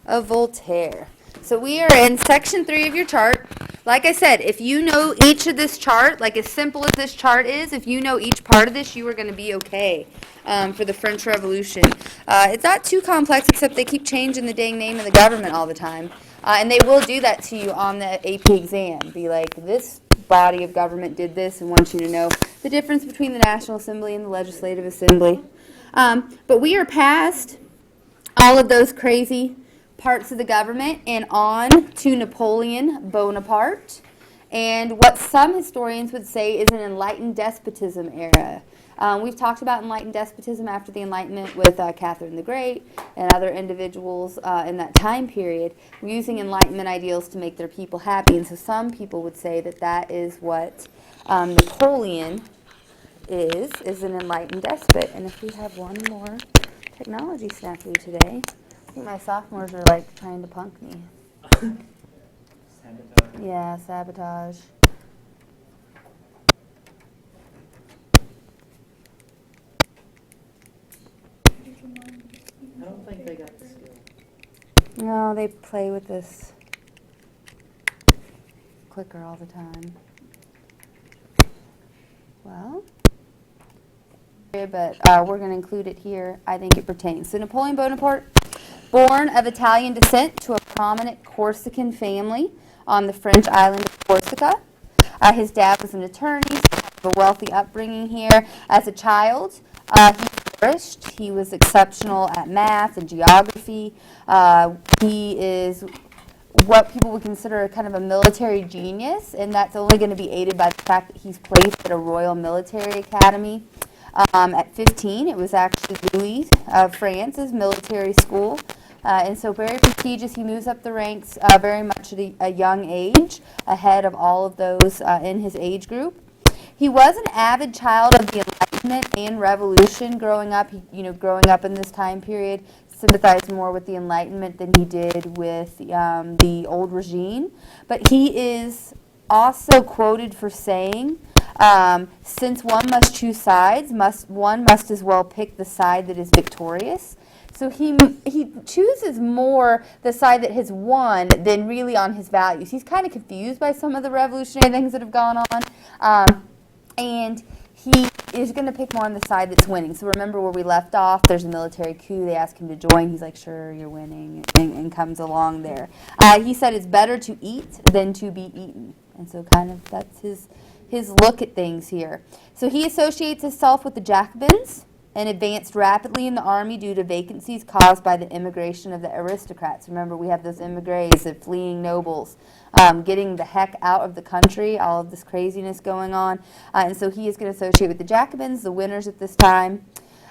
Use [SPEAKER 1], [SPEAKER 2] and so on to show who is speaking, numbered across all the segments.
[SPEAKER 1] of Voltaire. So we are in section 3 of your chart. Like I said, if you know each of this chart, like as simple as this chart is, if you know each part of this, you are going to be okay for the French Revolution. It's not too complex, except they keep changing the dang name of the government all the time. And they will do that to you on the AP exam. Be like, this body of government did this and want you to know the difference between the National Assembly and the Legislative Assembly. But we are past all of those crazy parts of the government and on to Napoleon Bonaparte and what some historians would say is an enlightened despotism era. We've talked about enlightened despotism after the Enlightenment with Catherine the Great and other individuals in that time period using Enlightenment ideals to make their people happy. And so some people would say that that is what Napoleon is an enlightened despot. And if we have one more technology snafu today, I think my sophomores are like trying to punk me.
[SPEAKER 2] Sabotage.
[SPEAKER 1] Yeah, sabotage.
[SPEAKER 2] I don't think they got the skill.
[SPEAKER 1] No, they play with this clicker all the time. Well, but we're going to include it here. I think it pertains. So Napoleon Bonaparte, born of Italian descent to a prominent Corsican family on the French island of Corsica. His dad was an attorney, so he had a wealthy upbringing here. As a child, he flourished. He was exceptional at math and geography. He is what people would consider kind of a military genius, and that's only going to be aided by the fact that he's placed at a Royal Military Academy. At 15, it was actually Louis of France's military school, and so very prestigious. He moves up the ranks very much at a young age, ahead of all of those in his age group. He was an avid child of the Enlightenment and Revolution growing up. Growing up in this time period, sympathized more with the Enlightenment than he did with the old regime. But he is also quoted for saying, since one must choose sides, one must as well pick the side that is victorious. So he chooses more the side that has won than really on his values. He's kind of confused by some of the revolutionary things that have gone on. And he is going to pick more on the side that's winning. So remember where we left off, there's a military coup, they ask him to join, he's like, sure, you're winning, and comes along there. He said it's better to eat than to be eaten. And so kind of that's his look at things here. So he associates himself with the Jacobins and advanced rapidly in the army due to vacancies caused by the immigration of the aristocrats. Remember, we have those emigres, the fleeing nobles, getting the heck out of the country, all of this craziness going on. And so he is going to associate with the Jacobins, the winners at this time.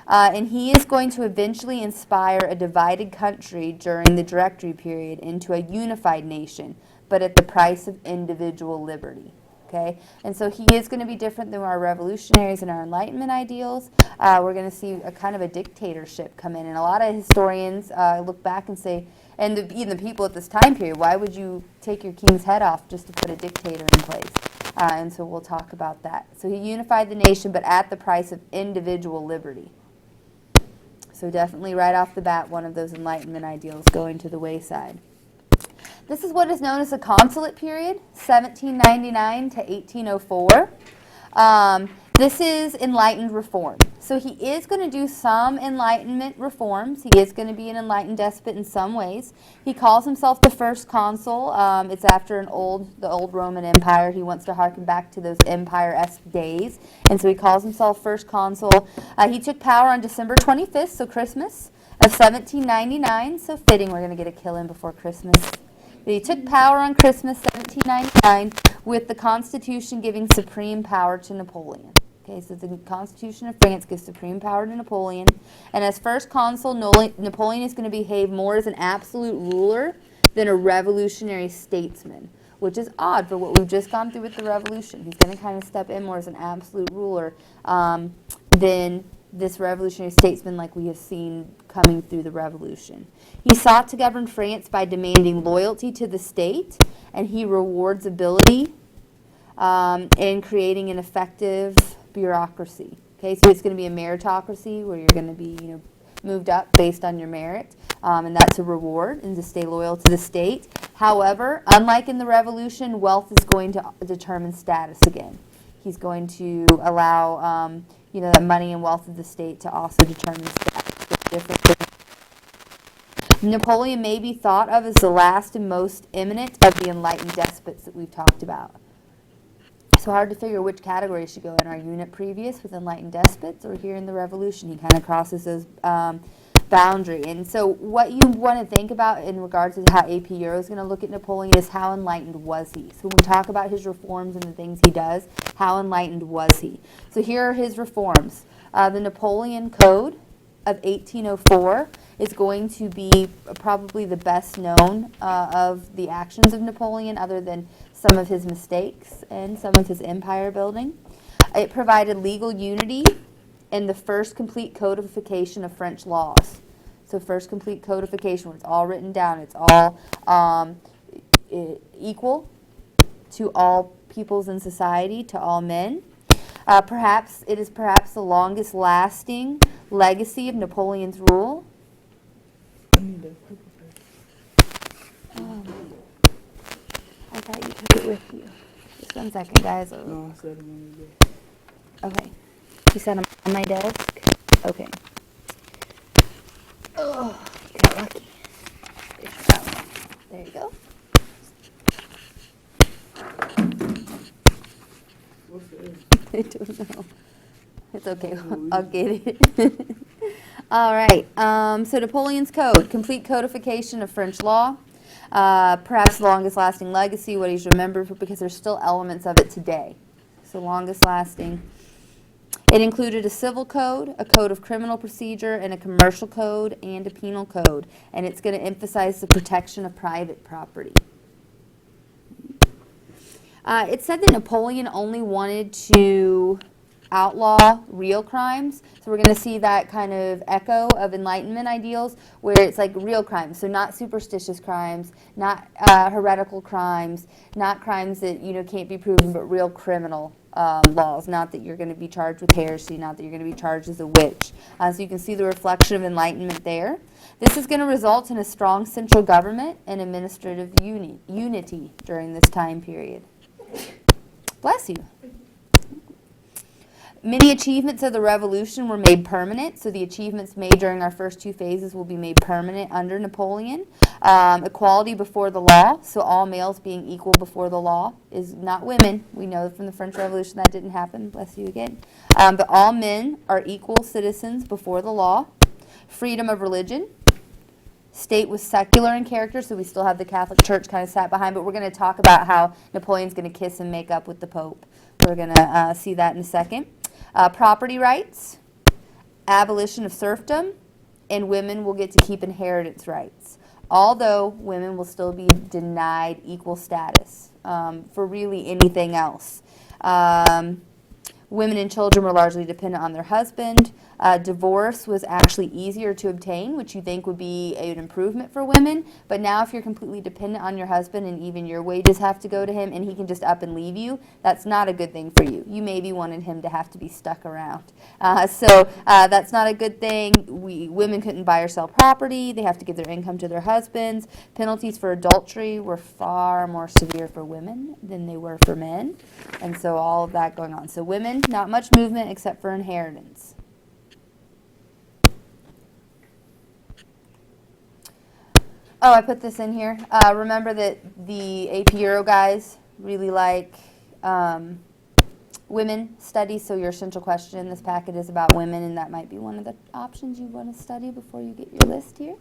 [SPEAKER 1] And he is going to eventually inspire a divided country during the Directory period into a unified nation, but at the price of individual liberty. Okay? And so he is going to be different than our revolutionaries and our Enlightenment ideals. We're going to see a kind of a dictatorship come in. And a lot of historians look back and say, and even the people at this time period, why would you take your king's head off just to put a dictator in place? And so we'll talk about that. So he unified the nation, but at the price of individual liberty. So definitely right off the bat, one of those Enlightenment ideals going to the wayside. This is what is known as the Consulate period, 1799 to 1804. This is enlightened reform. So he is going to do some Enlightenment reforms. He is going to be an enlightened despot in some ways. He calls himself the first consul. It's after the old Roman Empire. He wants to harken back to those empire-esque days. And so he calls himself first consul. He took power on December 25th, so Christmas, of 1799. So fitting, we're going to get a kill in before Christmas. But he took power on Christmas 1799 with the Constitution giving supreme power to Napoleon. Okay, so the Constitution of France gives supreme power to Napoleon. And as first consul, Napoleon is going to behave more as an absolute ruler than a revolutionary statesman, which is odd for what we've just gone through with the revolution. He's going to kind of step in more as an absolute ruler than this revolutionary statesman like we have seen coming through the revolution. He sought to govern France by demanding loyalty to the state, and he rewards ability in creating an effective bureaucracy. Okay, so it's going to be a meritocracy where you're going to be, moved up based on your merit. and that's a reward, and to stay loyal to the state. However, unlike in the Revolution, wealth is going to determine status again. He's going to allow, the money and wealth of the state to also determine status. Napoleon may be thought of as the last and most eminent of the enlightened despots that we've talked about. So hard to figure which category should go in. Our unit previous with enlightened despots, or here in the Revolution, he kind of crosses those boundary. And so what you want to think about in regards to how AP Euro is going to look at Napoleon is how enlightened was he? So when we talk about his reforms and the things he does, how enlightened was he? So here are his reforms. The Napoleon Code of 1804 is going to be probably the best known of the actions of Napoleon, other than some of his mistakes and some of his empire building. It provided legal unity and the first complete codification of French laws. So first complete codification, where it's all written down, it's all equal to all peoples in society, to all men. It is perhaps the longest lasting legacy of Napoleon's rule. I thought you took it with you. Just 1 second, guys.
[SPEAKER 2] No, I said it on the desk.
[SPEAKER 1] Okay. You said them on my desk? Okay. Oh, you got lucky. There you go.
[SPEAKER 2] What's the age?
[SPEAKER 1] I don't know. It's okay. I'll get it. All right. So Napoleon's Code, complete codification of French law. Perhaps the longest lasting legacy, what he's remembered, because there's still elements of it today. So longest lasting. It included a civil code, a code of criminal procedure, and a commercial code, and a penal code. And it's going to emphasize the protection of private property. It said that Napoleon only wanted to outlaw real crimes. So we're going to see that kind of echo of Enlightenment ideals, where it's like real crimes. So not superstitious crimes, not heretical crimes, not crimes that can't be proven, but real criminal laws. Not that you're going to be charged with heresy, not that you're going to be charged as a witch. So you can see the reflection of Enlightenment there. This is going to result in a strong central government and administrative unity during this time period. Bless you. Many achievements of the Revolution were made permanent, so the achievements made during our first two phases will be made permanent under Napoleon. Equality before the law, so all males being equal before the law, is not women. We know from the French Revolution that didn't happen. Bless you again. But all men are equal citizens before the law. Freedom of religion. State was secular in character, so we still have the Catholic Church kind of sat behind, but we're going to talk about how Napoleon's going to kiss and make up with the Pope. We're going to see that in a second. Property rights, abolition of serfdom, and women will get to keep inheritance rights, although women will still be denied equal status for really anything else. Women and children were largely dependent on their husband. Divorce was actually easier to obtain, which you think would be an improvement for women. But now if you're completely dependent on your husband and even your wages have to go to him and he can just up and leave you, that's not a good thing for you. You maybe wanted him to have to be stuck around. So that's not a good thing. Women couldn't buy or sell property. They have to give their income to their husbands. Penalties for adultery were far more severe for women than they were for men. And so all of that going on. So women, not much movement except for inheritance. Oh, I put this in here. Remember that the AP Euro guys really like women studies, so your essential question in this packet is about women, and that might be one of the options you want to study before you get your list here.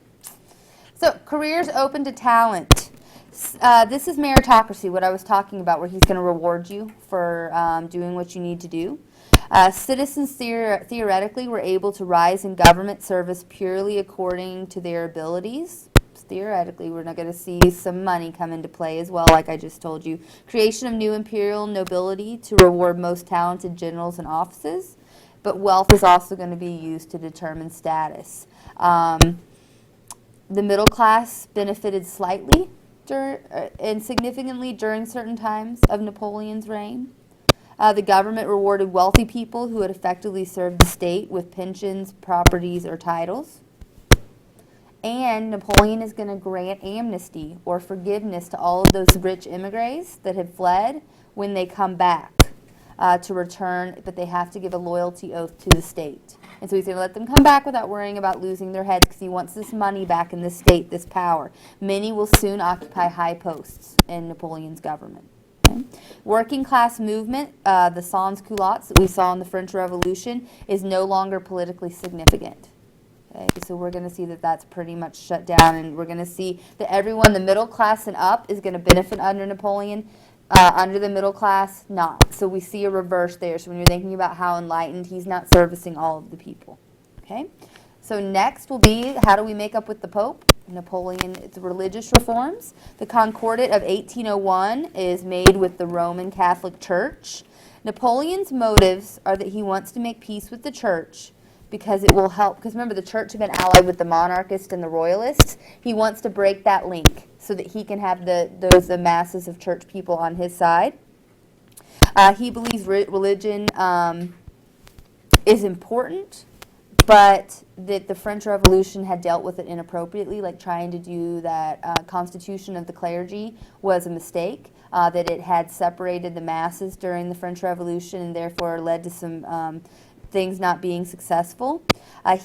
[SPEAKER 1] So, careers open to talent. This is meritocracy, what I was talking about, where he's going to reward you for doing what you need to do. Citizens theoretically were able to rise in government service purely according to their abilities. Theoretically, we're not going to see some money come into play as well, like I just told you. Creation of new imperial nobility to reward most talented generals and offices. But wealth is also going to be used to determine status. The middle class benefited slightly and significantly during certain times of Napoleon's reign. The government rewarded wealthy people who had effectively served the state with pensions, properties, or titles. And Napoleon is going to grant amnesty or forgiveness to all of those rich immigrants that have fled when they come back to return, but they have to give a loyalty oath to the state. And so he's going to let them come back without worrying about losing their heads because he wants this money back in the state, this power. Many will soon occupy high posts in Napoleon's government. Okay. Working class movement, the sans-culottes that we saw in the French Revolution, is no longer politically significant. Okay, so we're going to see that that's pretty much shut down, and we're going to see that everyone, the middle class and up, is going to benefit under Napoleon. Under the middle class, not. So we see a reverse there. So when you're thinking about how enlightened, he's not servicing all of the people. Okay. So next will be, how do we make up with the Pope? Napoleon, it's religious reforms. The Concordat of 1801 is made with the Roman Catholic Church. Napoleon's motives are that he wants to make peace with the church because it will help, because remember the church had been allied with the monarchists and the royalists. He wants to break that link so that he can have the masses of church people on his side. He believes religion is important, but that the French Revolution had dealt with it inappropriately, like trying to do that constitution of the clergy was a mistake, that it had separated the masses during the French Revolution and therefore led to some things not being successful.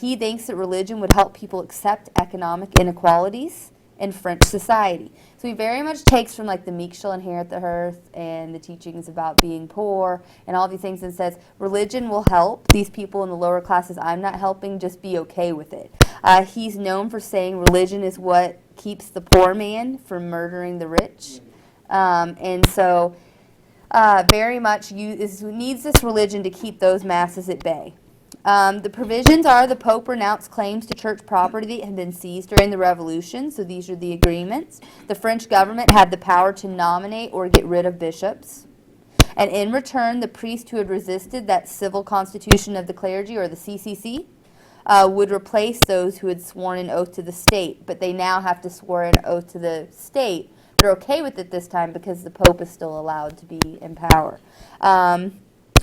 [SPEAKER 1] He thinks that religion would help people accept economic inequalities in French society. So he very much takes from like the meek shall inherit the earth and the teachings about being poor and all these things and says religion will help these people in the lower classes I'm not helping, just be okay with it. He's known for saying religion is what keeps the poor man from murdering the rich. And so very much needs this religion to keep those masses at bay. The provisions are the Pope renounced claims to church property that had been seized during the Revolution, so these are the agreements. The French government had the power to nominate or get rid of bishops. And in return, the priest who had resisted that civil constitution of the clergy, or the CCC, would replace those who had sworn an oath to the state, but they now have to swear an oath to the state. They're okay with it this time because the Pope is still allowed to be in power.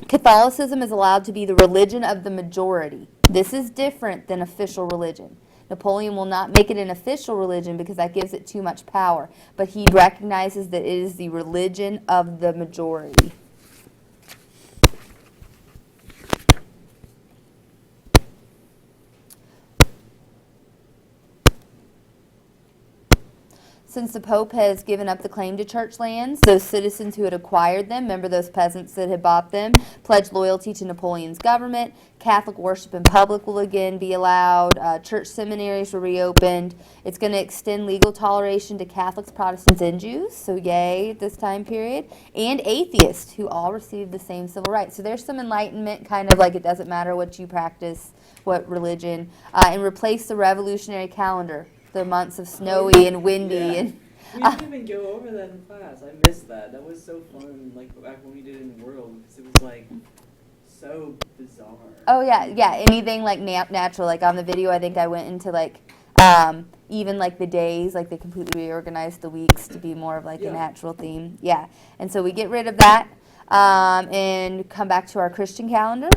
[SPEAKER 1] Catholicism is allowed to be the religion of the majority. This is different than official religion. Napoleon will not make it an official religion because that gives it too much power, but he recognizes that it is the religion of the majority. Since the Pope has given up the claim to church lands, those citizens who had acquired them, remember those peasants that had bought them, pledged loyalty to Napoleon's government. Catholic worship in public will again be allowed. Church seminaries were reopened. It's going to extend legal toleration to Catholics, Protestants, and Jews, so yay at this time period, and atheists who all received the same civil rights. So there's some enlightenment, kind of like it doesn't matter what you practice, what religion, and replace the revolutionary calendar. The months of snowy and windy and
[SPEAKER 3] we didn't even go over that in class. I missed that. That was so fun, like back when we did it in World, because it was like so bizarre.
[SPEAKER 1] Oh yeah, anything like natural. Like on the video, I think I went into like even like the days, like they completely reorganized the weeks to be more of like a natural theme. Yeah, and so we get rid of that and come back to our Christian calendar.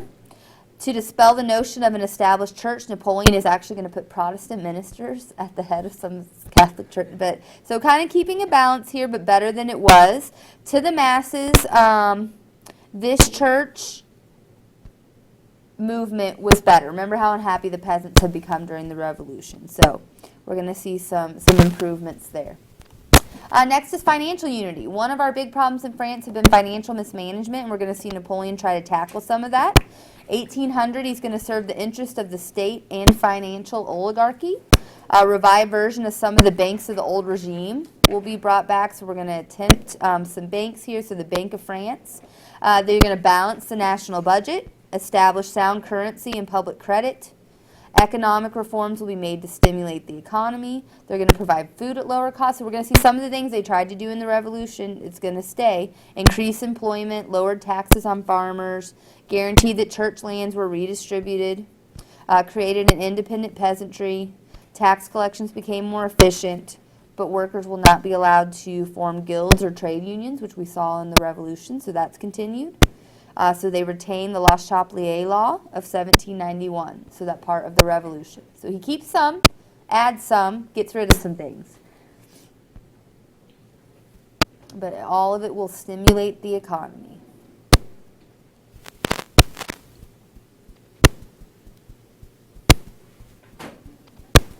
[SPEAKER 1] To dispel the notion of an established church, Napoleon is actually going to put Protestant ministers at the head of some Catholic church. But so kind of keeping a balance here, but better than it was. To the masses, this church movement was better. Remember how unhappy the peasants had become during the Revolution. So we're going to see some improvements there. Next is financial unity. One of our big problems in France have been financial mismanagement, and we're going to see Napoleon try to tackle some of that. 1800, he's going to serve the interest of the state and financial oligarchy. A revived version of some of the banks of the old regime will be brought back, so we're going to attempt some banks here. So the Bank of France. They're going to balance the national budget, establish sound currency and public credit. Economic reforms will be made to stimulate the economy. They're going to provide food at lower cost. So we're going to see some of the things they tried to do in the Revolution. It's going to stay. Increase employment, lowered taxes on farmers, guaranteed that church lands were redistributed, created an independent peasantry. Tax collections became more efficient, but workers will not be allowed to form guilds or trade unions, which we saw in the Revolution, so that's continued. So they retain the La Chapelier Law of 1791, so that part of the Revolution. So he keeps some, adds some, gets rid of some things. But all of it will stimulate the economy.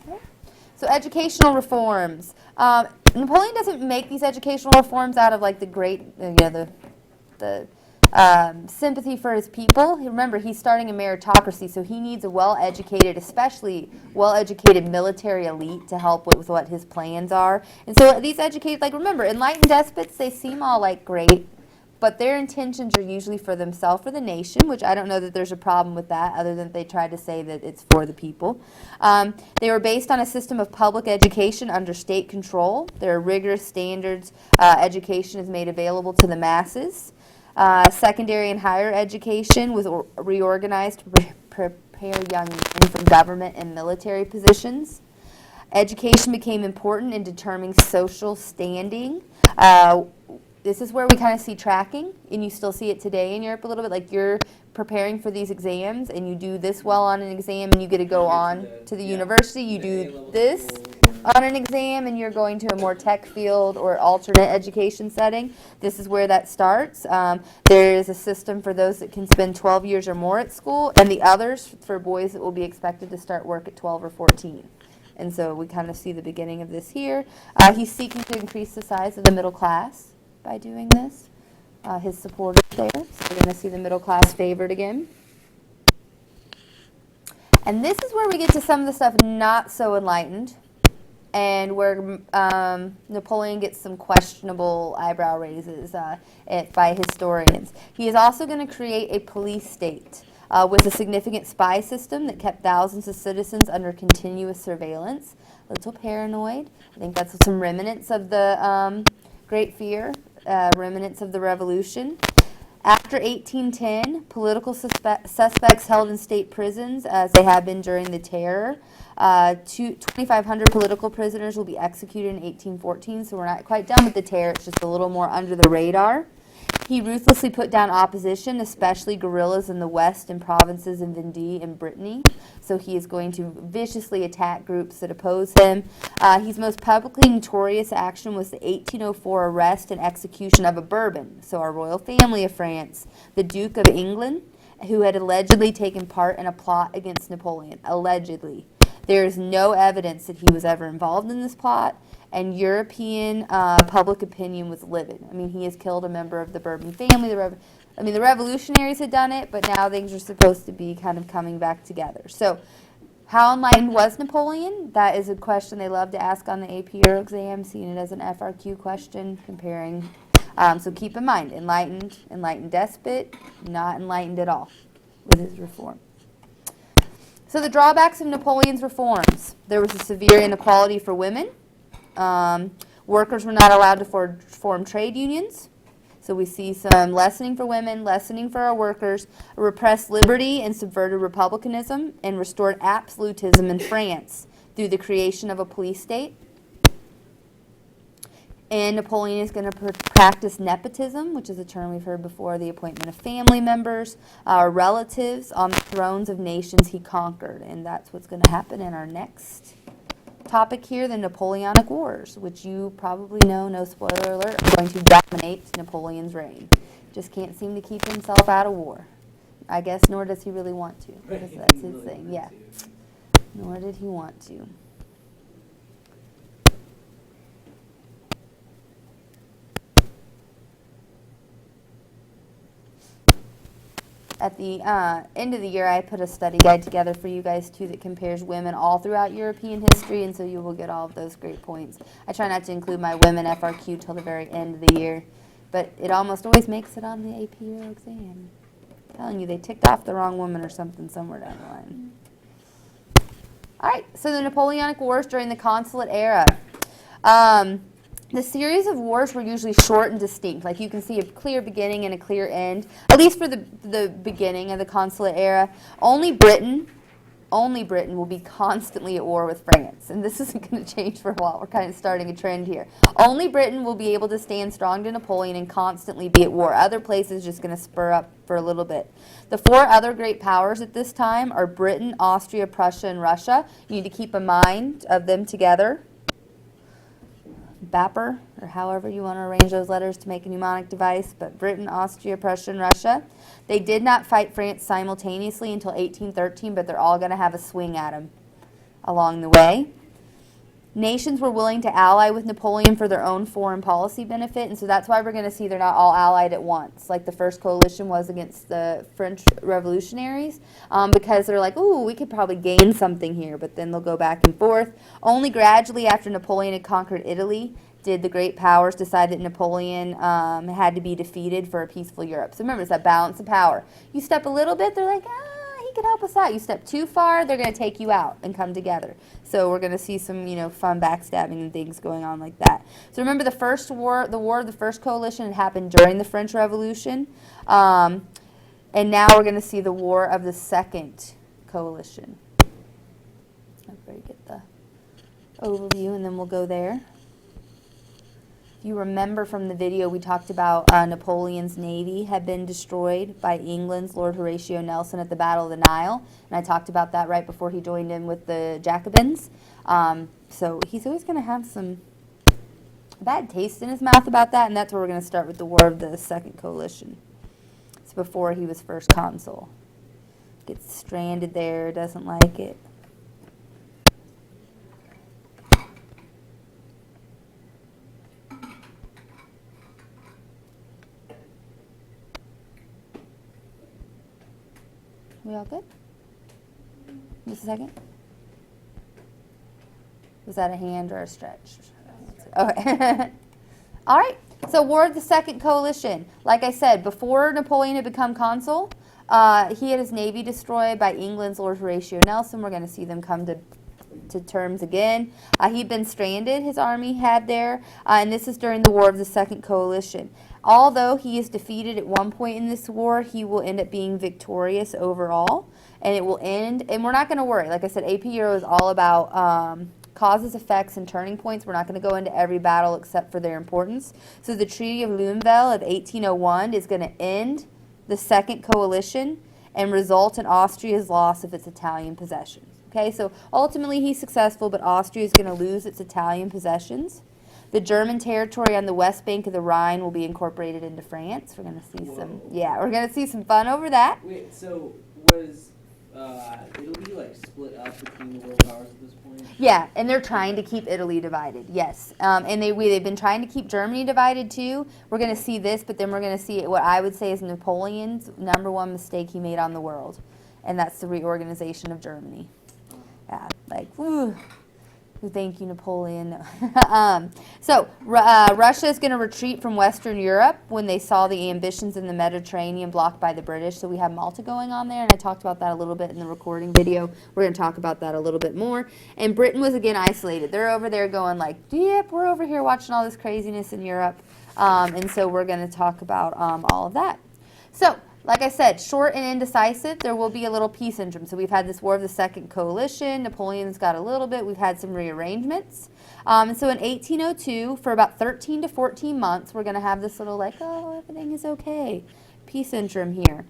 [SPEAKER 1] Okay. So educational reforms. Napoleon doesn't make these educational reforms out of like the great, the sympathy for his people. Remember, he's starting a meritocracy, so he needs a well-educated, especially well-educated military elite to help with what his plans are. And so these educated, like remember, enlightened despots, they seem all like great, but their intentions are usually for themselves or the nation, which I don't know that there's a problem with that, other than they try to say that it's for the people. They were based on a system of public education under state control. There are rigorous standards. Education is made available to the masses. Secondary and higher education was reorganized to prepare young men for government and military positions. Education became important in determining social standing. This is where we kind of see tracking, and you still see it today in Europe a little bit. Like you're preparing for these exams, and you do this well on an exam, and you get to go on to the university. You do this on an exam, and you're going to a more tech field or alternate education setting. This is where that starts. There is a system for those that can spend 12 years or more at school, and the others for boys that will be expected to start work at 12 or 14. And so we kind of see the beginning of this here. He's seeking to increase the size of the middle class by doing this. His supporters there. So we're going to see the middle class favored again. And this is where we get to some of the stuff not so enlightened, and where Napoleon gets some questionable eyebrow raises by historians. He is also going to create a police state with a significant spy system that kept thousands of citizens under continuous surveillance. A little paranoid. I think that's some remnants of the Great Fear, remnants of the Revolution. After 1810, political suspects held in state prisons, as they have been during the Terror. 2,500 political prisoners will be executed in 1814, so we're not quite done with the Terror. It's just a little more under the radar. He ruthlessly put down opposition, especially guerrillas in the west and provinces in Vendée and Brittany. So he is going to viciously attack groups that oppose him. His most publicly notorious action was the 1804 arrest and execution of a Bourbon, so our royal family of France, the Duke of England, who had allegedly taken part in a plot against Napoleon. Allegedly. There is no evidence that he was ever involved in this plot, and European public opinion was livid. I mean, he has killed a member of the Bourbon family. The revolutionaries had done it, but now things are supposed to be kind of coming back together. So how enlightened was Napoleon? That is a question they love to ask on the AP Euro exam, seeing it as an FRQ question, comparing. So keep in mind, enlightened despot, not enlightened at all with his reform. So the drawbacks of Napoleon's reforms. There was a severe inequality for women. Workers were not allowed to form trade unions. So we see some lessening for women, lessening for our workers, repressed liberty and subverted republicanism, and restored absolutism in France through the creation of a police state. And Napoleon is going to practice nepotism, which is a term we've heard before, the appointment of family members, relatives on the thrones of nations he conquered. And that's what's going to happen in our next topic here, the Napoleonic Wars, which you probably know, no spoiler alert, are going to dominate Napoleon's reign. Just can't seem to keep himself out of war. I guess nor does he really want to. I guess that's his thing, yeah. Nor did he want to. At the end of the year, I put a study guide together for you guys, too, that compares women all throughout European history, and so you will get all of those great points. I try not to include my women FRQ till the very end of the year, but it almost always makes it on the AP Euro exam. I'm telling you, they ticked off the wrong woman or something somewhere down the line. All right, so the Napoleonic Wars during the Consulate era. The series of wars were usually short and distinct. Like you can see a clear beginning and a clear end, at least for the beginning of the Consulate era. Only Britain only Britain, will be constantly at war with France. And this isn't going to change for a while. We're kind of starting a trend here. Only Britain will be able to stand strong to Napoleon and constantly be at war. Other places just going to spur up for a little bit. The four other great powers at this time are Britain, Austria, Prussia, and Russia. You need to keep in mind of them together. BAPR, or however you want to arrange those letters to make a mnemonic device, but Britain, Austria, Prussia, and Russia. They did not fight France simultaneously until 1813, but they're all going to have a swing at them along the way. Nations were willing to ally with Napoleon for their own foreign policy benefit, and so that's why we're going to see they're not all allied at once, like the first coalition was against the French revolutionaries, because they're like, ooh, we could probably gain something here, but then they'll go back and forth. Only gradually after Napoleon had conquered Italy did the great powers decide that Napoleon had to be defeated for a peaceful Europe. So remember, it's that balance of power. You step a little bit, they're like, he could help us out. You step too far, they're going to take you out and come together. So we're going to see some, fun backstabbing and things going on like that. So remember, the first war, the War of the First Coalition, had happened during the French Revolution. And now we're going to see the War of the Second Coalition. Everybody get the overview, and then we'll go there. If you remember from the video, we talked about Napoleon's navy had been destroyed by England's Lord Horatio Nelson at the Battle of the Nile. And I talked about that right before he joined in with the Jacobins. So he's always going to have some bad taste in his mouth about that. And that's where we're going to start with the War of the Second Coalition. It's before he was first consul. Gets stranded there, doesn't like it. We all good? Just a second. Was that a hand or a stretch? Okay. All right. So War of the Second Coalition. Like I said, before Napoleon had become consul, he had his navy destroyed by England's Lord Horatio Nelson. We're going to see them come to terms again. He'd been stranded, his army had there, and this is during the War of the Second Coalition. Although he is defeated at one point in this war, he will end up being victorious overall, and it will end, and we're not going to worry. Like I said, AP Euro is all about causes, effects, and turning points. We're not going to go into every battle except for their importance. So the Treaty of Lunéville of 1801 is going to end the Second Coalition and result in Austria's loss of its Italian possessions. Okay, so ultimately he's successful, but Austria is going to lose its Italian possessions. The German territory on the west bank of the Rhine will be incorporated into France. We're going to see we're going to see some fun over that.
[SPEAKER 3] Wait, so was Italy like split up between the world powers at this point?
[SPEAKER 1] Yeah, and they're trying to keep Italy divided. Yes, and they've been trying to keep Germany divided too. We're going to see this, but then we're going to see what I would say is Napoleon's number one mistake he made on the world, and that's the reorganization of Germany. Yeah, like, woo. Thank you, Napoleon. Russia is going to retreat from Western Europe when they saw the ambitions in the Mediterranean blocked by the British. So we have Malta going on there, and I talked about that a little bit in the recording video. We're going to talk about that a little bit more. And Britain was again isolated. They're over there going like, yep, we're over here watching all this craziness in Europe. And so we're going to talk about all of that. So, like I said, short and indecisive, there will be a little peace interim. So we've had this War of the Second Coalition. Napoleon's got a little bit. We've had some rearrangements. And so in 1802, for about 13 to 14 months, we're going to have this little like, oh, everything is okay. Peace interim here.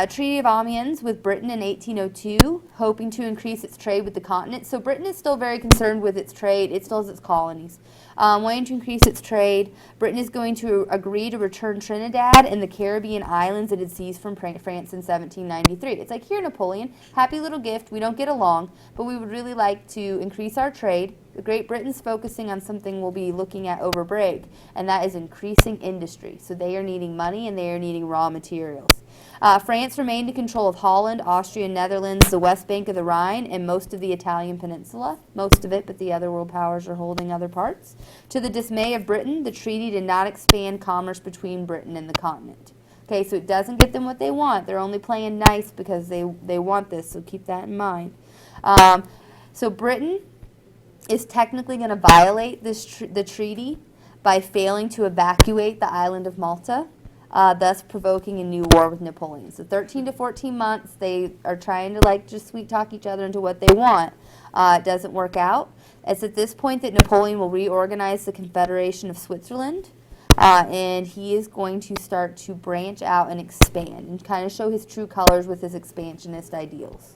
[SPEAKER 1] Treaty of Amiens with Britain in 1802, hoping to increase its trade with the continent. So Britain is still very concerned with its trade. It still has its colonies. Wanting to increase its trade, Britain is going to agree to return Trinidad and the Caribbean islands it had seized from France in 1793. It's like, here, Napoleon, happy little gift. We don't get along, but we would really like to increase our trade. Great Britain's focusing on something we'll be looking at over break, and that is increasing industry. So they are needing money and they are needing raw materials. France remained in control of Holland, Austria, Netherlands, the west bank of the Rhine, and most of the Italian peninsula. Most of it, but the other world powers are holding other parts. To the dismay of Britain, the treaty did not expand commerce between Britain and the continent. Okay, so it doesn't get them what they want. They're only playing nice because they want this, so keep that in mind. So Britain is technically going to violate the treaty by failing to evacuate the island of Malta. thus provoking a new war with Napoleon. So 13 to 14 months, they are trying to like just sweet talk each other into what they want. It doesn't work out. It's at this point that Napoleon will reorganize the Confederation of Switzerland, and he is going to start to branch out and expand and kind of show his true colors with his expansionist ideals.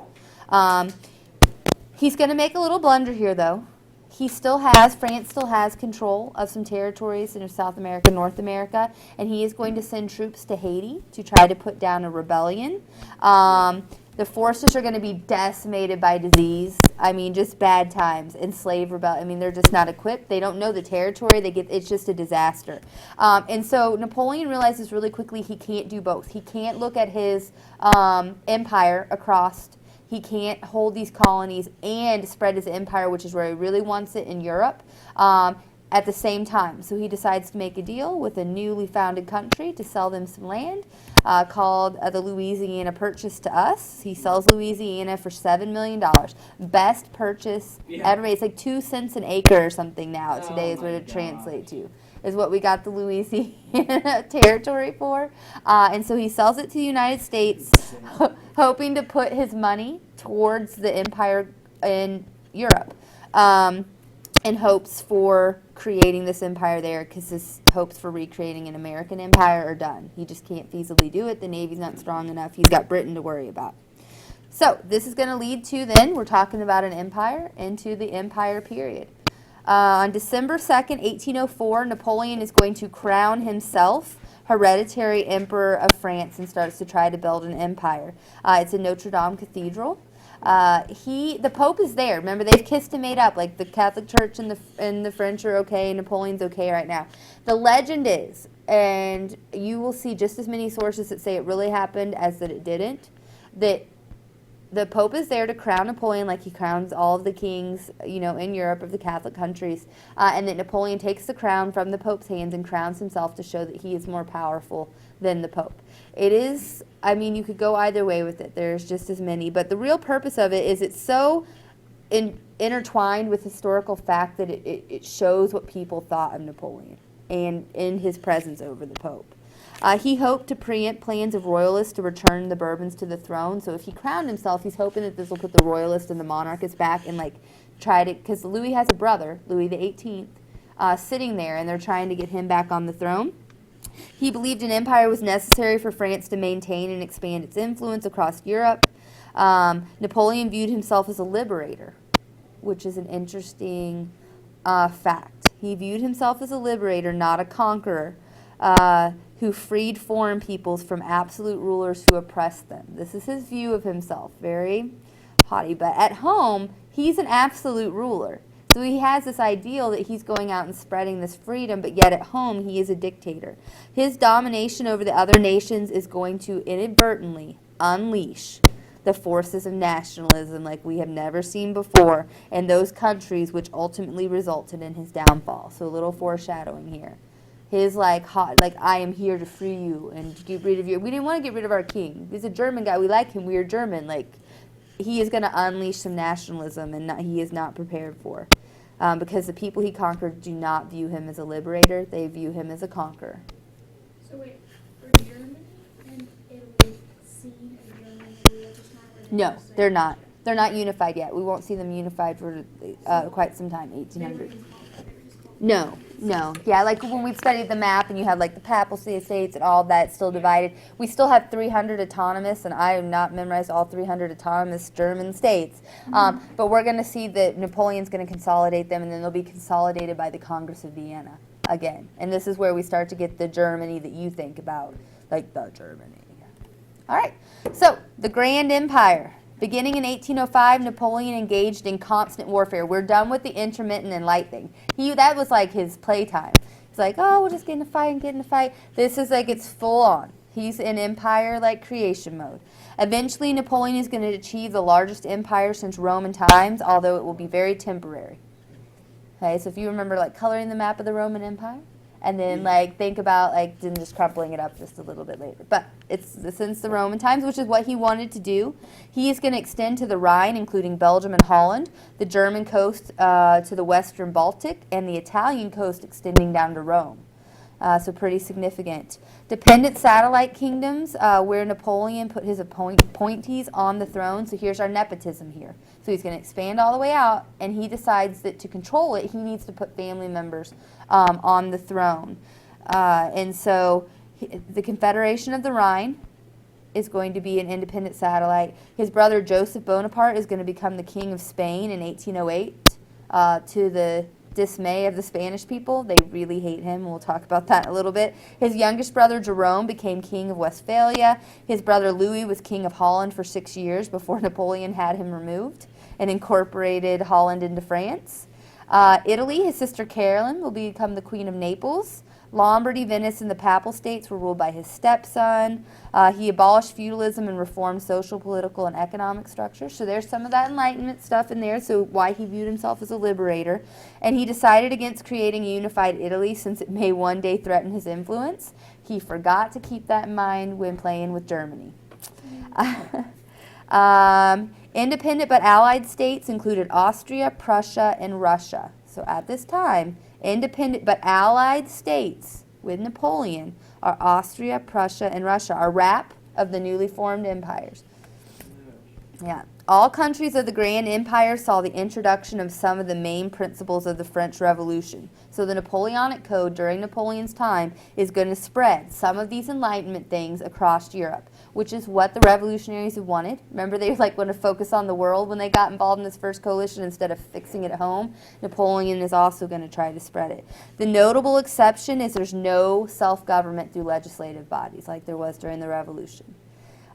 [SPEAKER 1] He's going to make a little blunder here, though. France still has control of some territories in South America, North America, and he is going to send troops to Haiti to try to put down a rebellion. The forces are going to be decimated by disease. I mean, just bad times and slave rebellion. I mean, they're just not equipped. They don't know the territory. It's just a disaster. And so Napoleon realizes really quickly he can't do both. He can't look at his empire across. He can't hold these colonies and spread his empire, which is where he really wants it in Europe, at the same time. So he decides to make a deal with a newly founded country to sell them some land called the Louisiana Purchase to us. He sells Louisiana for $7 million. Best purchase ever made. It's like 2 cents an acre or something now. Today is what it translates to. Is what we got the Louisiana territory for. And so he sells it to the United States, hoping to put his money towards the empire in Europe, in hopes for creating this empire there, because his hopes for recreating an American empire are done. He just can't feasibly do it. The Navy's not strong enough. He's got Britain to worry about. So this is going to lead to then, we're talking about an empire, into the empire period. On December 2nd, 1804, Napoleon is going to crown himself hereditary emperor of France and starts to try to build an empire. It's in Notre Dame Cathedral. The Pope is there. Remember, they've kissed and made up. Like the Catholic Church and the French are okay. Napoleon's okay right now. The legend is, and you will see just as many sources that say it really happened as that it didn't, that the Pope is there to crown Napoleon like he crowns all of the kings, in Europe of the Catholic countries, and that Napoleon takes the crown from the Pope's hands and crowns himself to show that he is more powerful than the Pope. It is, you could go either way with it. There's just as many. But the real purpose of it is it's so intertwined with historical fact that it shows what people thought of Napoleon and in his presence over the Pope. He hoped to preempt plans of royalists to return the Bourbons to the throne. So if he crowned himself, he's hoping that this will put the royalists and the monarchists back and try to, because Louis has a brother, Louis the 18th, sitting there, and they're trying to get him back on the throne. He believed an empire was necessary for France to maintain and expand its influence across Europe. Napoleon viewed himself as a liberator, which is an interesting fact. He viewed himself as a liberator, not a conqueror, who freed foreign peoples from absolute rulers who oppressed them. This is his view of himself, very haughty. But at home, he's an absolute ruler. So he has this ideal that he's going out and spreading this freedom, but yet at home he is a dictator. His domination over the other nations is going to inadvertently unleash the forces of nationalism like we have never seen before in those countries, which ultimately resulted in his downfall. So a little foreshadowing here. His I am here to free you and to get rid of you. We didn't want to get rid of our king. He's a German guy. We like him. We are German. He is going to unleash some nationalism, and he is not prepared for. Because the people he conquered do not view him as a liberator. They view him as a conqueror.
[SPEAKER 4] So wait, are Germany and Italy seen as Germany and Italy just not?
[SPEAKER 1] No, they're not. They're not unified yet. We won't see them unified for quite some time, 1800. No. Yeah, when we've studied the map and you have the Papal States and all that still divided. We still have 300 autonomous, and I have not memorized all 300 autonomous German states. But we're going to see that Napoleon's going to consolidate them, and then they'll be consolidated by the Congress of Vienna again. And this is where we start to get the Germany that you think about, the Germany. All right, so the Grand Empire. Beginning in 1805, Napoleon engaged in constant warfare. We're done with the intermittent and light thing. That was his playtime. It's we'll just get in a fight and get in a fight. This is it's full on. He's in empire creation mode. Eventually, Napoleon is going to achieve the largest empire since Roman times, although it will be very temporary. Okay, so if you remember coloring the map of the Roman Empire, and then think about then just crumpling it up just a little bit later. But it's since the Roman times, which is what he wanted to do. He is going to extend to the Rhine, including Belgium and Holland, the German coast to the western Baltic, and the Italian coast extending down to Rome. So pretty significant. Dependent satellite kingdoms, where Napoleon put his appointees on the throne. So here's our nepotism here. So he's going to expand all the way out, and he decides that to control it, he needs to put family members on the throne. And so the Confederation of the Rhine is going to be an independent satellite. His brother Joseph Bonaparte is going to become the king of Spain in 1808, to the dismay of the Spanish people. They really hate him. We'll talk about that in a little bit. His youngest brother Jerome became king of Westphalia. His brother Louis was king of Holland for 6 years before Napoleon had him removed and incorporated Holland into France. Italy, his sister Caroline will become the queen of Naples. Lombardy, Venice, and the Papal States were ruled by his stepson. He abolished feudalism and reformed social, political, and economic structure. So there's some of that Enlightenment stuff in there, so why he viewed himself as a liberator. And he decided against creating a unified Italy since it may one day threaten his influence. He forgot to keep that in mind when playing with Germany. Independent but allied states included Austria, Prussia, and Russia. So at this time, independent but allied states with Napoleon are Austria, Prussia, and Russia, our wrap of the newly formed empires. Yeah. All countries of the Grand Empire saw the introduction of some of the main principles of the French Revolution. So the Napoleonic Code during Napoleon's time is going to spread some of these Enlightenment things across Europe, which is what the revolutionaries have wanted. Remember, they want to focus on the world when they got involved in this first coalition instead of fixing it at home. Napoleon is also going to try to spread it. The notable exception is there's no self-government through legislative bodies like there was during the revolution.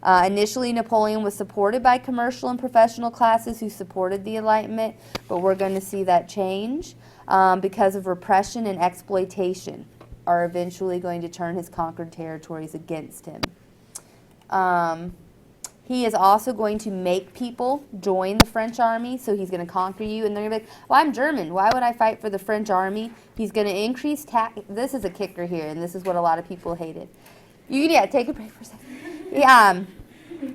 [SPEAKER 1] Initially, Napoleon was supported by commercial and professional classes who supported the Enlightenment, but we're going to see that change because of repression and exploitation are eventually going to turn his conquered territories against him. He is also going to make people join the French army, so he's going to conquer you, and they're going to be like, well, I'm German. Why would I fight for the French army? He's going to increase tax. This is a kicker here, and this is what a lot of people hated. Take a break for a second.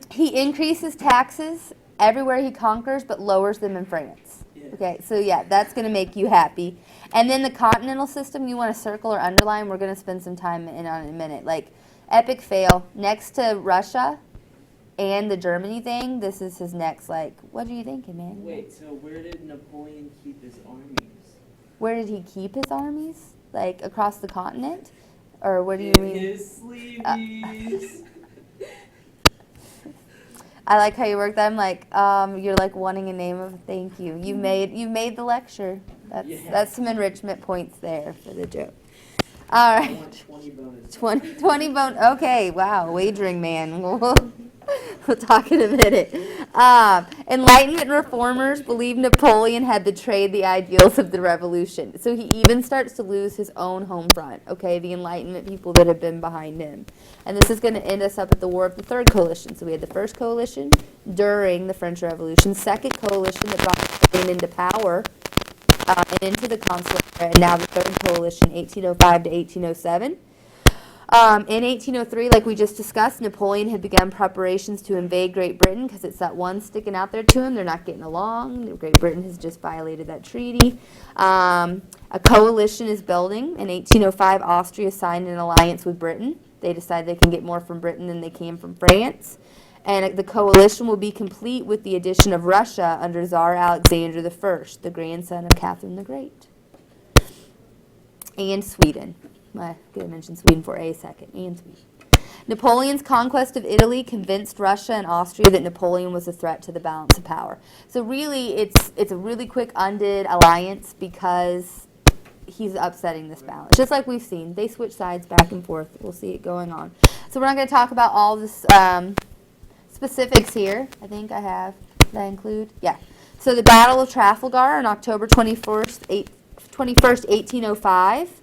[SPEAKER 1] He increases taxes everywhere he conquers, but lowers them in France.
[SPEAKER 3] Yeah.
[SPEAKER 1] Okay, so yeah, that's going to make you happy. And then the continental system, you want to circle or underline. We're going to spend some time on in a minute. Like, epic fail. Next to Russia and the Germany thing, this is his next, like, what are you thinking, man?
[SPEAKER 3] Wait, so where did Napoleon keep his armies?
[SPEAKER 1] Where did he keep his armies? Like, across the continent? Or what do you mean?
[SPEAKER 3] In his sleeves.
[SPEAKER 1] I like how you work that. I'm like, you're like wanting a name of thank you. You made the lecture. That's some enrichment points there for the joke. All right.
[SPEAKER 3] I want 20 bonus.
[SPEAKER 1] 20 okay, wow, wagering man. We'll talk in a minute. Enlightenment reformers believe Napoleon had betrayed the ideals of the revolution. So he even starts to lose his own home front, okay, the Enlightenment people that have been behind him. And this is going to end us up at the War of the Third Coalition. So we had the first coalition during the French Revolution, second coalition that brought Napoleon into power and into the consulate era, and now the third coalition, 1805 to 1807. In 1803, like we just discussed, Napoleon had begun preparations to invade Great Britain because it's that one sticking out there to him. They're not getting along. Great Britain has just violated that treaty. A coalition is building. In 1805, Austria signed an alliance with Britain. They decide they can get more from Britain than they can from France. And the coalition will be complete with the addition of Russia under Tsar Alexander I, the grandson of Catherine the Great. And Sweden. I'm going to mention Sweden for a second. And Sweden. Napoleon's conquest of Italy convinced Russia and Austria that Napoleon was a threat to the balance of power. So really, it's a really quick undid alliance because he's upsetting this balance. Just like we've seen. They switch sides back and forth. We'll see it going on. So we're not going to talk about all this specifics here. I think I have. Did I include? Yeah. So the Battle of Trafalgar on October 21st, 1805.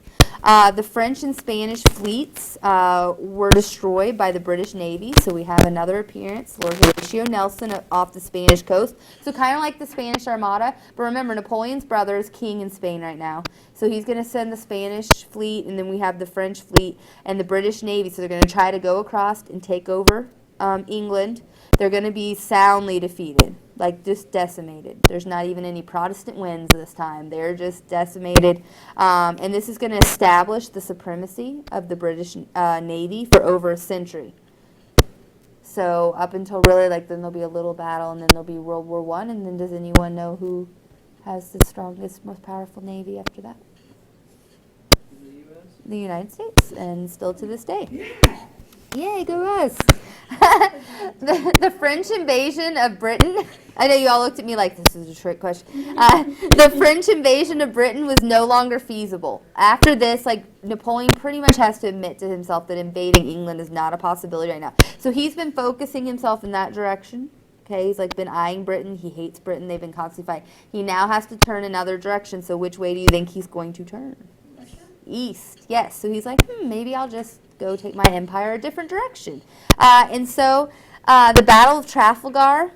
[SPEAKER 1] The French and Spanish fleets were destroyed by the British Navy, so we have another appearance, Lord Horatio Nelson off the Spanish coast. So kind of like the Spanish Armada, but remember, Napoleon's brother is king in Spain right now. So he's going to send the Spanish fleet, and then we have the French fleet and the British Navy. So they're going to try to go across and take over England. They're going to be soundly defeated. like just decimated. There's not even any Protestant wins this time. They're just decimated. And this is going to establish the supremacy of the British Navy for over a century. So up until really, like, then there'll be a little battle, and then there'll be World War I, and then does anyone know who has the strongest, most powerful navy after that?
[SPEAKER 3] In the U.S.?
[SPEAKER 1] The United States, and still to this day. Yay, go us! the French invasion of Britain, I know you all looked at me like this is a trick question. The French invasion of Britain was no longer feasible. After this, like, Napoleon pretty much has to admit to himself that invading England is not a possibility right now. So he's been focusing himself in that direction. Okay, he's like been eyeing Britain. He hates Britain. They've been constantly fighting. He now has to turn another direction. So which way do you think he's going to turn?
[SPEAKER 4] Russia?
[SPEAKER 1] East, yes. So he's like, maybe I'll just go take my empire a different direction. And so the Battle of Trafalgar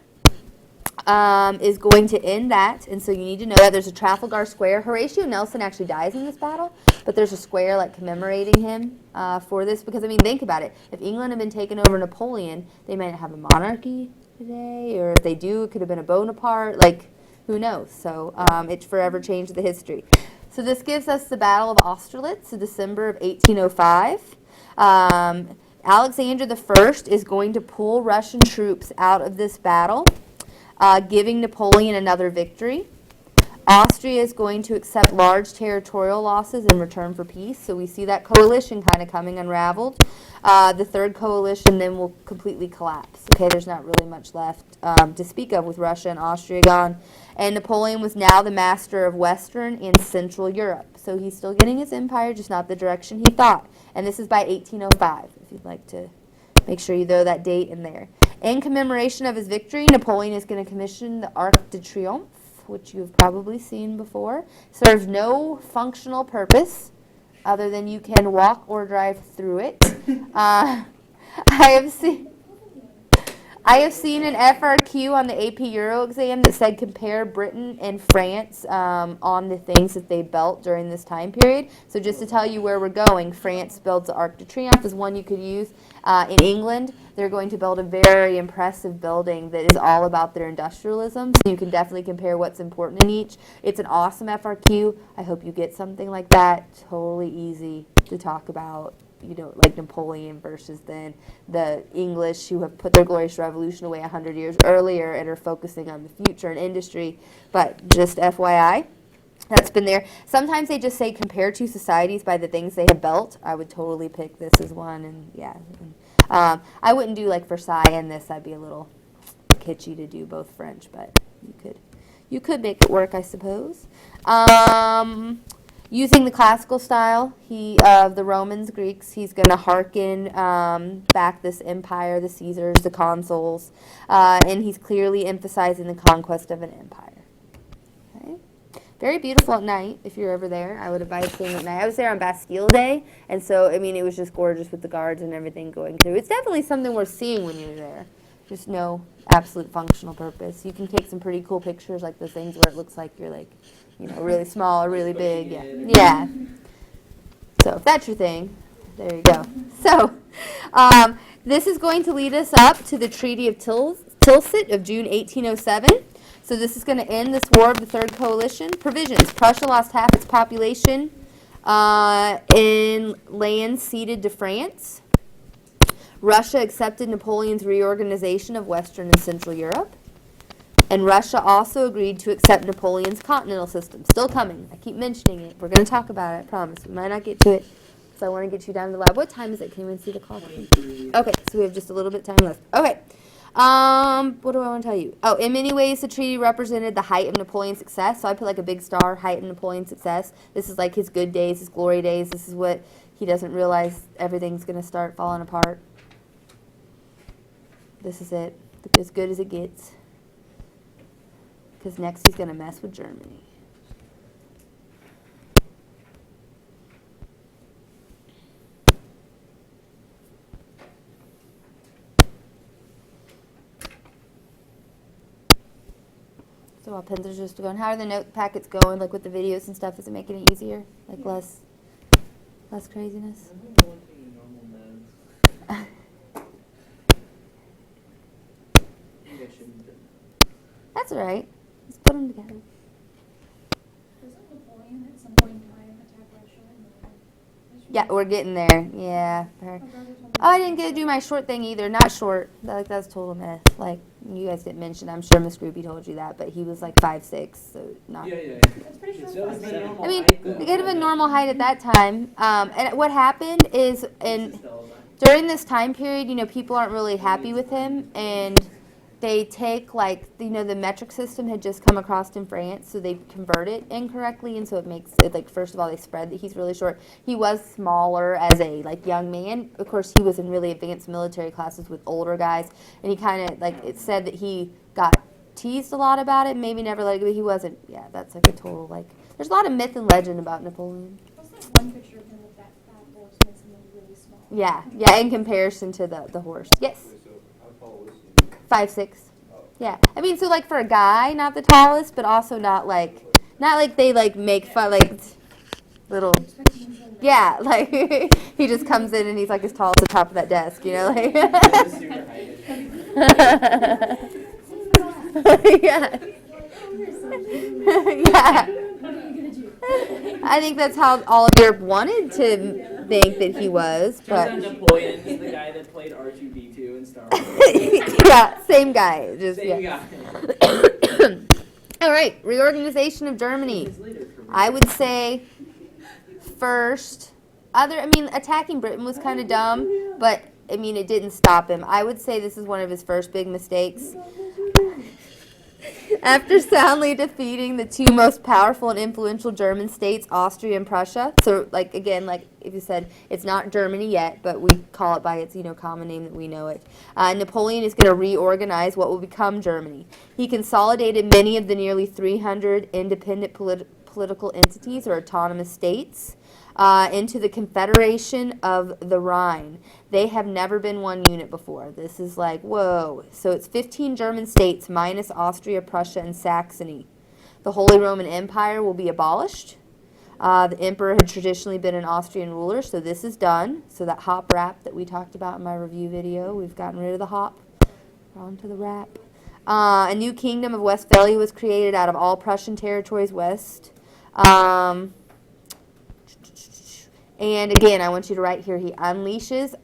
[SPEAKER 1] is going to end that. And so you need to know that there's a Trafalgar Square. Horatio Nelson actually dies in this battle, but there's a square like commemorating him for this. Because, I mean, think about it. If England had been taken over Napoleon, they might not have a monarchy today. Or if they do, it could have been a Bonaparte. Like, who knows? So it forever changed the history. So this gives us the Battle of Austerlitz in December of 1805. Alexander I is going to pull Russian troops out of this battle, giving Napoleon another victory. Austria is going to accept large territorial losses in return for peace. So we see that coalition kind of coming unraveled. The third coalition then will completely collapse. Okay, there's not really much left to speak of with Russia and Austria gone. And Napoleon was now the master of Western and Central Europe. So he's still getting his empire, just not the direction he thought. And this is by 1805, if you'd like to make sure you throw that date in there. In commemoration of his victory, Napoleon is going to commission the Arc de Triomphe, which you've probably seen before. Serves no functional purpose other than you can walk or drive through it. I have seen an FRQ on the AP Euro exam that said compare Britain and France on the things that they built during this time period. So just to tell you where we're going, France builds the Arc de Triomphe is one you could use. In England, they're going to build a very impressive building that is all about their industrialism. So you can definitely compare what's important in each. It's an awesome FRQ. I hope you get something like that. Totally easy to talk about. You know, like Napoleon versus then the English who have put their glorious revolution away 100 years earlier and are focusing on the future and industry. But just FYI, that's been there. Sometimes they just say compare two societies by the things they have built. I would totally pick this as one, and yeah. I wouldn't do like Versailles and this. That'd be a little kitschy to do both French, but you could make it work, I suppose. Using the classical style of the Romans, Greeks, he's going to hearken back this empire, the Caesars, the consuls, and he's clearly emphasizing the conquest of an empire. Okay. Very beautiful at night, if you're ever there. I would advise seeing it at night. I was there on Bastille Day, and so, I mean, it was just gorgeous with the guards and everything going through. It's definitely something worth seeing when you're there. Just no absolute functional purpose. You can take some pretty cool pictures, like those things where it looks like you're like, you know, really small or really big. Yeah. So if that's your thing, there you go. So this is going to lead us up to the Treaty of Tilsit of June 1807. So this is going to end this War of the Third Coalition. Provisions. Prussia lost half its population in lands ceded to France. Russia accepted Napoleon's reorganization of Western and Central Europe. And Russia also agreed to accept Napoleon's continental system. Still coming. I keep mentioning it. We're going to talk about it, I promise. We might not get to it, so I want to get you down to the lab. What time is it? Can you even see the clock?
[SPEAKER 3] 23.
[SPEAKER 1] Okay, so we have just a little bit of time left. Okay. What do I want to tell you? Oh, in many ways, the treaty represented the height of Napoleon's success. So I put like a big star, height of Napoleon's success. This is like his good days, his glory days. This is what he doesn't realize everything's going to start falling apart. This is it. As good as it gets. Because next he's going to mess with Germany. So while pens are just going, how are the note packets going? Like with the videos and stuff, is it making it easier? Like less craziness?
[SPEAKER 3] I'm the one taking normal meds. Maybe I shouldn't have done that.
[SPEAKER 1] That's all right. Let's put them together.
[SPEAKER 4] Doesn't Napoleon at some point in time attack Russia?
[SPEAKER 1] Yeah, we're getting there. Yeah. Oh, I didn't get to do my short thing either. Not short. That's total myth. Like, you guys didn't mention. I'm sure Miss Groupie told you that, but he was like 5'6", so not.
[SPEAKER 3] Yeah.
[SPEAKER 4] That's pretty short.
[SPEAKER 3] So is that normal
[SPEAKER 1] I mean,
[SPEAKER 3] height, though?
[SPEAKER 1] kind of a normal height at that time. And what happened is,
[SPEAKER 3] This is still
[SPEAKER 1] during this time period, people aren't really happy with him, and they take, the metric system had just come across in France, so they convert it incorrectly, and so it makes it, first of all, they spread that he's really short. He was smaller as a, young man. Of course, he was in really advanced military classes with older guys, and he kind of, it said that he got teased a lot about it, maybe never let it go, but he wasn't, that's, a total, there's a lot of myth and legend about Napoleon.
[SPEAKER 4] What's that one picture of him with that fat horse makes him look really small?
[SPEAKER 1] Yeah, in comparison to the horse. Yes.
[SPEAKER 5] So, how tall is he?
[SPEAKER 1] 5'6". Yeah, I mean, so for a guy, not the tallest, but also not like they make fun little. Yeah, he just comes in and he's as tall as the top of that desk,
[SPEAKER 3] super height.
[SPEAKER 1] Yeah. Yeah. I think that's how all of Europe wanted to think that he was,
[SPEAKER 3] Turns
[SPEAKER 1] but
[SPEAKER 3] out Napoleon is the guy that played R2-D2 in Star Wars.
[SPEAKER 1] yeah, same guy. Just
[SPEAKER 3] Same
[SPEAKER 1] yeah.
[SPEAKER 3] guy.
[SPEAKER 1] All right, reorganization of Germany.
[SPEAKER 3] His later career.
[SPEAKER 1] I would say first, attacking Britain was kind of dumb, but it didn't stop him. I would say this is one of his first big mistakes. After soundly defeating the two most powerful and influential German states, Austria and Prussia. So, if you said, it's not Germany yet, but we call it by its, common name that we know it. Napoleon is going to reorganize what will become Germany. He consolidated many of the nearly 300 independent political entities or autonomous states into the Confederation of the Rhine. They have never been one unit before. This is whoa. So it's 15 German states minus Austria, Prussia, and Saxony. The Holy Roman Empire will be abolished. The emperor had traditionally been an Austrian ruler, so this is done. So that hop wrap that we talked about in my review video, we've gotten rid of the hop. We're on to the wrap. A new kingdom of Westphalia was created out of all Prussian territories west. And again, I want you to write here, he unleashes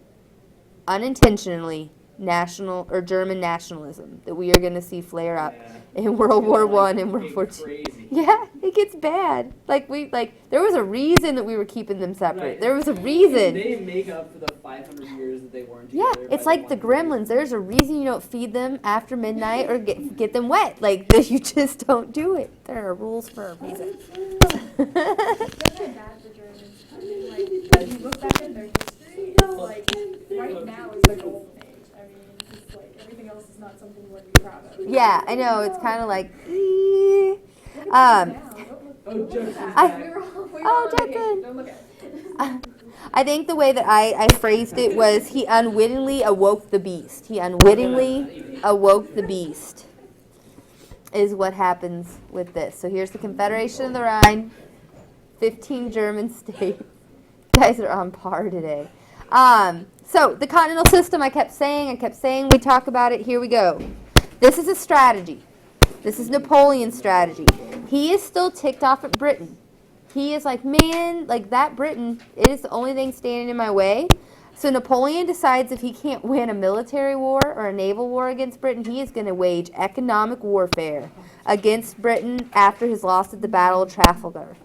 [SPEAKER 1] unintentionally national or German nationalism that we are going to see flare up in World War I and World War II.
[SPEAKER 3] Crazy.
[SPEAKER 1] Yeah, it gets bad. There was a reason that we were keeping them separate.
[SPEAKER 3] Right.
[SPEAKER 1] They
[SPEAKER 3] make up for the 500 years that they weren't
[SPEAKER 1] Yeah,
[SPEAKER 3] together.
[SPEAKER 1] it's like the gremlins. There's a reason you don't feed them after midnight or get them wet. You just don't do it. There are rules for a reason.
[SPEAKER 4] It's kind of bad for Germans. When you look back at their history, right now is the golden age. It's everything else is not something you want to be proud of.
[SPEAKER 1] Yeah, I know. It's kind of
[SPEAKER 3] Oh, Justin's
[SPEAKER 1] I-
[SPEAKER 3] back.
[SPEAKER 4] We were all
[SPEAKER 1] Oh,
[SPEAKER 4] on vacation.
[SPEAKER 1] Justin.
[SPEAKER 4] Don't look at it.
[SPEAKER 1] I think the way that I phrased it was he unwittingly awoke the beast. He unwittingly awoke the beast is what happens with this. So here's the Confederation of the Rhine, 15 German states. You guys are on par today. So the continental system, I kept saying, we talk about it. Here we go. This is a strategy. This is Napoleon's strategy. He is still ticked off at Britain. He is man, that Britain, it is the only thing standing in my way. So Napoleon decides if he can't win a military war or a naval war against Britain, he is going to wage economic warfare against Britain after his loss at the Battle of Trafalgar.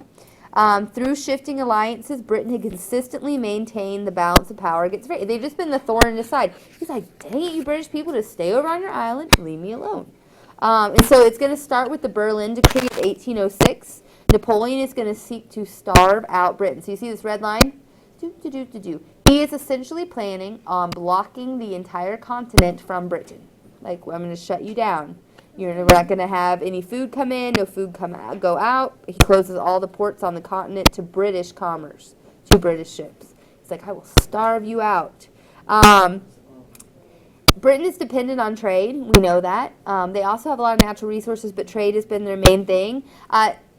[SPEAKER 1] Through shifting alliances, Britain had consistently maintained the balance of power against France. They've just been the thorn in his side. He's like, dang it, you British people, just stay over on your island, leave me alone. And so it's going to start with the Berlin Decree of 1806. Napoleon is going to seek to starve out Britain. So you see this red line? He is essentially planning on blocking the entire continent from Britain. I'm going to shut you down. We're not going to have any food come in, no food go out. He closes all the ports on the continent to British commerce, to British ships. He's like, I will starve you out. Britain is dependent on trade. We know that. They also have a lot of natural resources, but trade has been their main thing.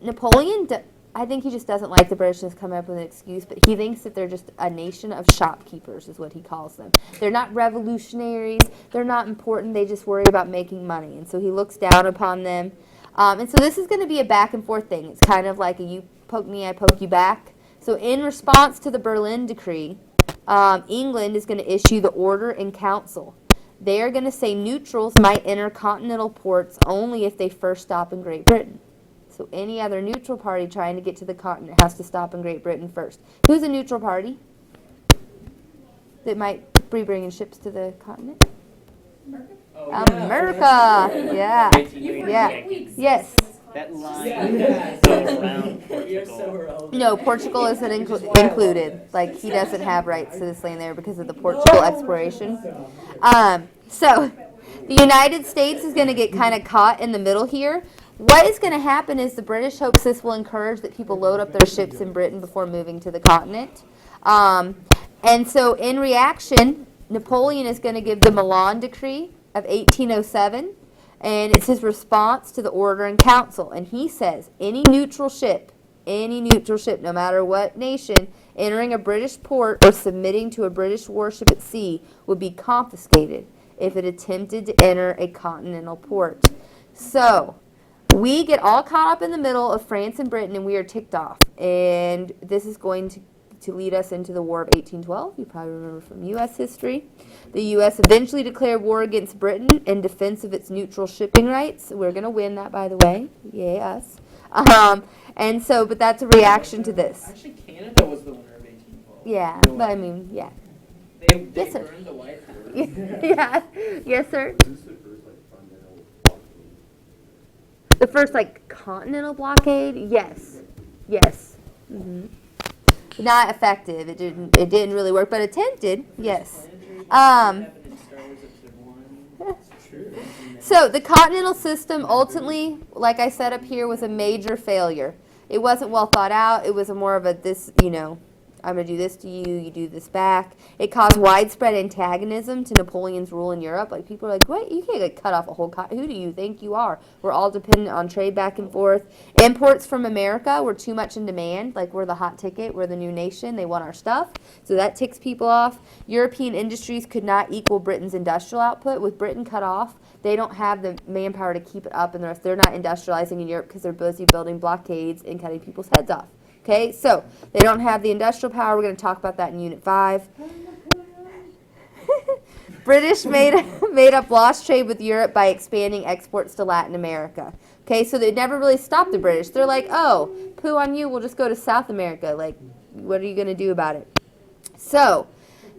[SPEAKER 1] Napoleon I think he just doesn't like the British and is coming up with an excuse, but he thinks that they're just a nation of shopkeepers, is what he calls them. They're not revolutionaries. They're not important. They just worry about making money. And so he looks down upon them. And so this is going to be a back and forth thing. It's kind of like a you poke me, I poke you back. So in response to the Berlin Decree, England is going to issue the Order in Council. They are going to say neutrals might enter continental ports only if they first stop in Great Britain. So any other neutral party trying to get to the continent has to stop in Great Britain first. Who's a neutral party that might be bringing ships to the continent?
[SPEAKER 3] Oh,
[SPEAKER 1] America. Yeah. Yeah. Yes.
[SPEAKER 6] That line
[SPEAKER 3] Yeah.
[SPEAKER 6] goes around
[SPEAKER 3] You're so
[SPEAKER 6] Portugal.
[SPEAKER 3] relevant.
[SPEAKER 1] No, Portugal isn't included. Like, he doesn't have rights to this land there because of the Portugal exploration. So the United States is going to get kind of caught in the middle here. What is going to happen is the British hopes this will encourage that people load up their ships in Britain before moving to the continent. And so in reaction, Napoleon is going to give the Milan Decree of 1807, and it's his response to the Order in Council. And he says any neutral ship, no matter what nation, entering a British port or submitting to a British warship at sea would be confiscated if it attempted to enter a continental port. So we get all caught up in the middle of France and Britain, and we are ticked off. And this is going to lead us into the War of 1812. You probably remember from U.S. history. The U.S. eventually declared war against Britain in defense of its neutral shipping rights. We're going to win that, by the way. Yay, us. And so, but that's a reaction to this.
[SPEAKER 3] Actually, Canada was the winner of 1812.
[SPEAKER 1] Yeah, but I mean, yeah.
[SPEAKER 3] They
[SPEAKER 1] Yes, sir.
[SPEAKER 3] burned the White House.
[SPEAKER 1] Yeah. Yes, sir.
[SPEAKER 5] Is this the first, like, continental blockade?
[SPEAKER 1] The first, like, continental blockade? Yes. Yes. Not effective. It didn't really work, but attempted. Yes. So the continental system ultimately, like I said up here, was a major failure. It wasn't well thought out. It was more of a this, I'm going to do this to you, you do this back. It caused widespread antagonism to Napoleon's rule in Europe. Like, people are like, what? You can't cut off a whole continent. Who do you think you are? We're all dependent on trade back and forth. Imports from America were too much in demand. Like, we're the hot ticket. We're the new nation. They want our stuff. So that ticks people off. European industries could not equal Britain's industrial output. With Britain cut off, they don't have the manpower to keep it up, and they're not industrializing in Europe because they're busy building blockades and cutting people's heads off. Okay, so they don't have the industrial power. We're going to talk about that in Unit 5. British made up lost trade with Europe by expanding exports to Latin America. Okay, so they never really stopped the British. They're like, oh, poo on you, we'll just go to South America. Like, what are you going to do about it? So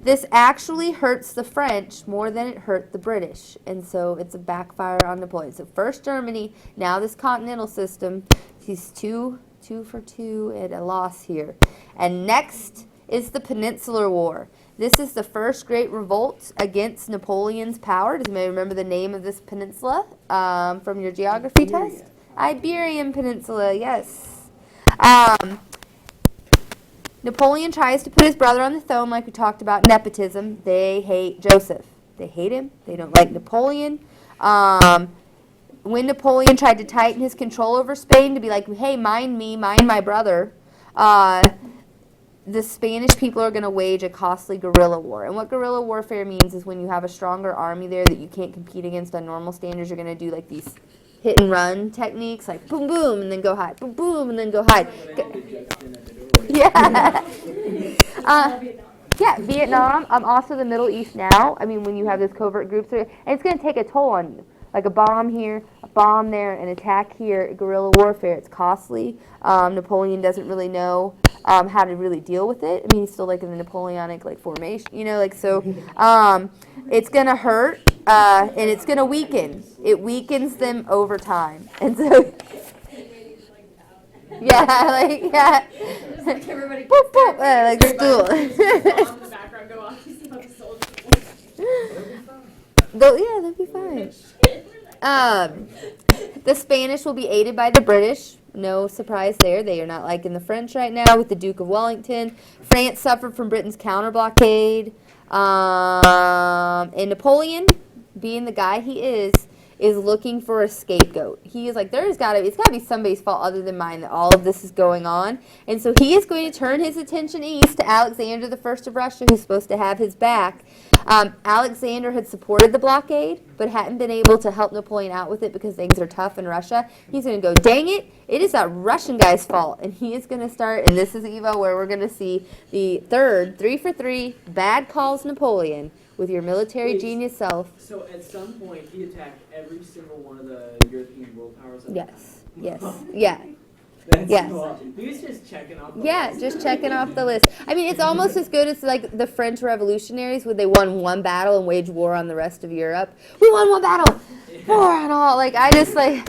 [SPEAKER 1] this actually hurts the French more than it hurt the British. And so it's a backfire on Napoleon. So first Germany, now this continental system. He's two for two at a loss here. And next is the Peninsular War. This is the first great revolt against Napoleon's power. Does anybody remember the name of this peninsula from your geography test? Iberian Peninsula, yes. Napoleon tries to put his brother on the throne, like we talked about, nepotism. They hate Joseph. They hate him. They don't like Napoleon. When Napoleon tried to tighten his control over Spain to be like, hey, mind me, mind my brother, the Spanish people are going to wage a costly guerrilla war. And what guerrilla warfare means is when you have a stronger army there that you can't compete against on normal standards, you're going to do like these hit and run techniques, like boom, boom, and then go hide, boom, boom, and then go hide. Yeah. Yeah, Vietnam. Also the Middle East now. I mean, when you have those covert groups, and it's going to take a toll on you. Like a bomb here, a bomb there, an attack here, guerrilla warfare. It's costly. Napoleon doesn't really know how to really deal with it. I mean, he's still like in the Napoleonic formation, so it's gonna hurt and it's gonna weaken. It weakens them over time, and so yeah.
[SPEAKER 4] Like everybody
[SPEAKER 1] Boop, boop, like stool.
[SPEAKER 4] in the background go off. You see how the soldiers
[SPEAKER 1] They'll be fine. The Spanish will be aided by the British. No surprise there. They are not liking the French right now with the Duke of Wellington. France suffered from Britain's counter blockade. And Napoleon, being the guy he is is looking for a scapegoat. He is like, it's got to be somebody's fault other than mine that all of this is going on. And so he is going to turn his attention east to Alexander the First of Russia, who's supposed to have his back. Alexander had supported the blockade, but hadn't been able to help Napoleon out with it because things are tough in Russia. He's going to go, dang it, it is that Russian guy's fault. And he is going to start, and this is Evo, where we're going to see the third 3 for 3 bad calls Napoleon with your military
[SPEAKER 3] Wait,
[SPEAKER 1] genius self.
[SPEAKER 3] So at some point, he attacked every single one of the European world powers. At
[SPEAKER 1] Yes, yes, yeah.
[SPEAKER 3] That's
[SPEAKER 1] Yes.
[SPEAKER 3] cool. He was just checking off. The
[SPEAKER 1] Yeah,
[SPEAKER 3] list.
[SPEAKER 1] just checking off the list. I mean, it's almost as good as like the French revolutionaries when they won one battle and waged war on the rest of Europe. We won one battle, war on all. Like I just like,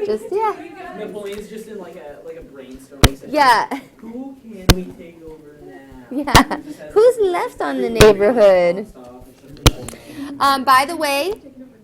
[SPEAKER 1] just yeah,
[SPEAKER 3] Napoleon's just in like a brainstorming session.
[SPEAKER 1] yeah,
[SPEAKER 3] Who can we take over now?
[SPEAKER 1] yeah.
[SPEAKER 3] He just has
[SPEAKER 1] Who's
[SPEAKER 3] like,
[SPEAKER 1] left on the
[SPEAKER 3] three
[SPEAKER 1] neighborhood?
[SPEAKER 3] stuff or something.
[SPEAKER 1] By the way,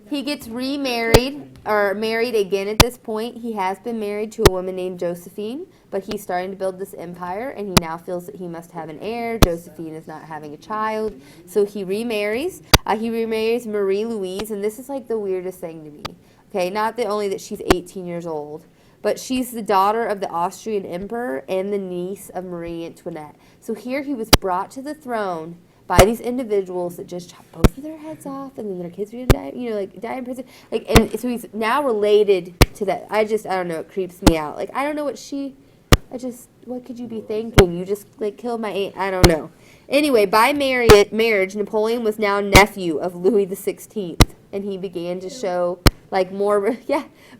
[SPEAKER 1] he gets remarried or married again at this point. He has been married to a woman named Josephine, but he's starting to build this empire, and he now feels that he must have an heir. Josephine is not having a child, so he remarries. He remarries Marie Louise, and this is like the weirdest thing to me. Okay, not that only that she's 18 years old, but she's the daughter of the Austrian emperor and the niece of Marie Antoinette. So here he was brought to the throne by these individuals that just chop both of their heads off, and then their kids are gonna die, die in prison. Like, and so he's now related to that. I don't know, it creeps me out. Like, I don't know what could you be thinking? You just, like, killed my aunt. I don't know. Anyway, by marriage, Napoleon was now nephew of Louis the 16th, and he began to show, like, more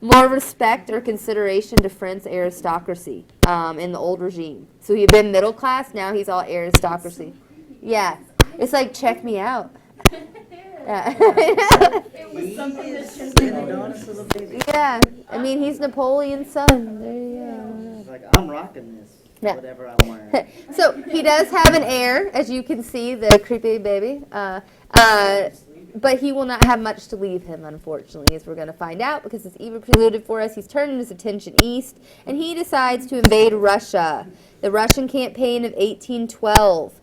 [SPEAKER 1] respect or consideration to French aristocracy in the old regime. So he had been middle class, now he's all aristocracy. Yeah. It's like, check me out. Yeah.
[SPEAKER 4] It was something that just
[SPEAKER 5] Adonis was a baby.
[SPEAKER 1] Yeah. I mean, he's Napoleon's son. There you go.
[SPEAKER 5] It's like, I'm rocking this.
[SPEAKER 1] Yeah.
[SPEAKER 5] Whatever I'm wearing.
[SPEAKER 1] So he does have an heir, as you can see, the creepy baby. But he will not have much to leave him, unfortunately, as we're going to find out, because it's even preluded for us. He's turning his attention east, and he decides to invade Russia. The Russian campaign of 1812.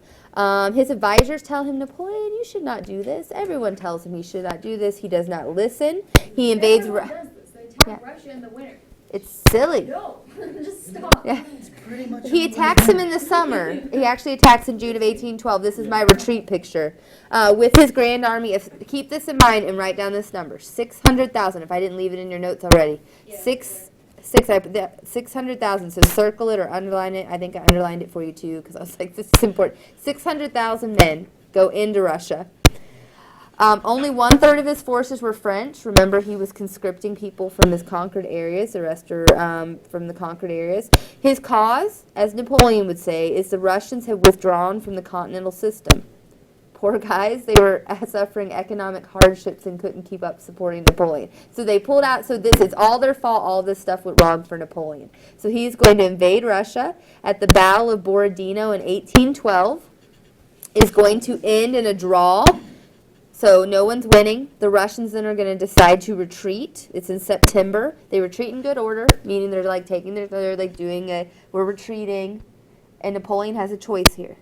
[SPEAKER 1] His advisors tell him, Napoleon, you should not do this. Everyone tells him he should not do this. He does not listen. He invades.
[SPEAKER 4] Everyone does this. They attack Russia in the winter.
[SPEAKER 1] It's silly.
[SPEAKER 4] No, just stop.
[SPEAKER 1] Yeah.
[SPEAKER 5] It's pretty much
[SPEAKER 1] He attacks him in the summer. He actually attacks in June of 1812. This is my retreat picture. With his grand army of, keep this in mind and write down this number, 600,000, if I didn't leave it in your notes already.
[SPEAKER 4] Yeah.
[SPEAKER 1] 600,000, so circle it or underline it. I think I underlined it for you too, because I was like, this is important. 600,000 men go into Russia. Only 1/3 of his forces were French. Remember, he was conscripting people from his conquered areas. The rest are from the conquered areas. His cause, as Napoleon would say, is the Russians have withdrawn from the continental system. Poor guys, they were suffering economic hardships and couldn't keep up supporting Napoleon. So they pulled out, so this is all their fault, all this stuff went wrong for Napoleon. So he's going to invade Russia at the Battle of Borodino in 1812. Is going to end in a draw. So no one's winning. The Russians then are going to decide to retreat. It's in September. They retreat in good order, meaning they're like we're retreating. And Napoleon has a choice here.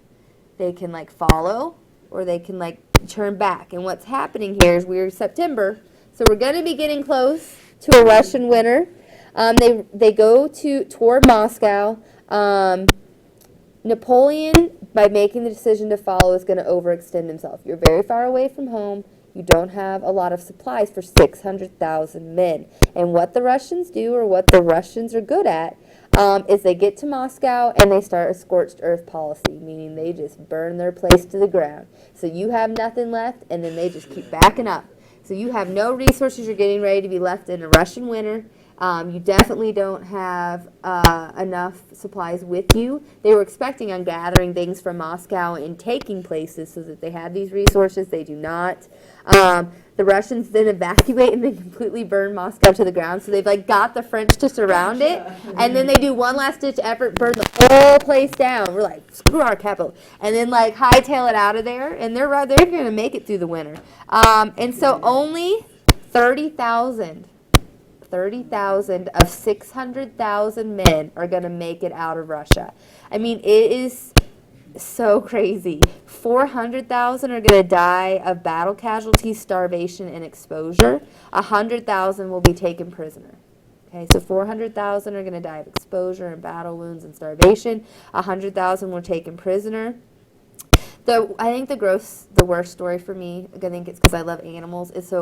[SPEAKER 1] They can like follow or they can like turn back. And what's happening here is we're September. So we're going to be getting close to a Russian winter. They go toward Moscow. Napoleon, by making the decision to follow, is going to overextend himself. You're very far away from home. You don't have a lot of supplies for 600,000 men. And what the Russians do, or what the Russians are good at, is they get to Moscow and they start a scorched earth policy, meaning they just burn their place to the ground. So you have nothing left, and then they just keep backing up. So you have no resources. You're getting ready to be left in a Russian winter. You definitely don't have enough supplies with you. They were expecting on gathering things from Moscow and taking places so that they had these resources. They do not. The Russians then evacuate and they completely burn Moscow to the ground. So they've like got the French to surround it, and then they do one last ditch effort, burn the whole place down. We're like, screw our capital, and then like hightail it out of there. And they're going to make it through the winter. And so only 30,000 of 600,000 men are going to make it out of Russia. I mean, it is so crazy. 400,000 are going to die of battle casualties, starvation, and exposure. 100,000 will be taken prisoner. Okay, so 400,000 are going to die of exposure and battle wounds and starvation. 100,000 were taken prisoner. I think the worst story for me, I think it's because I love animals, is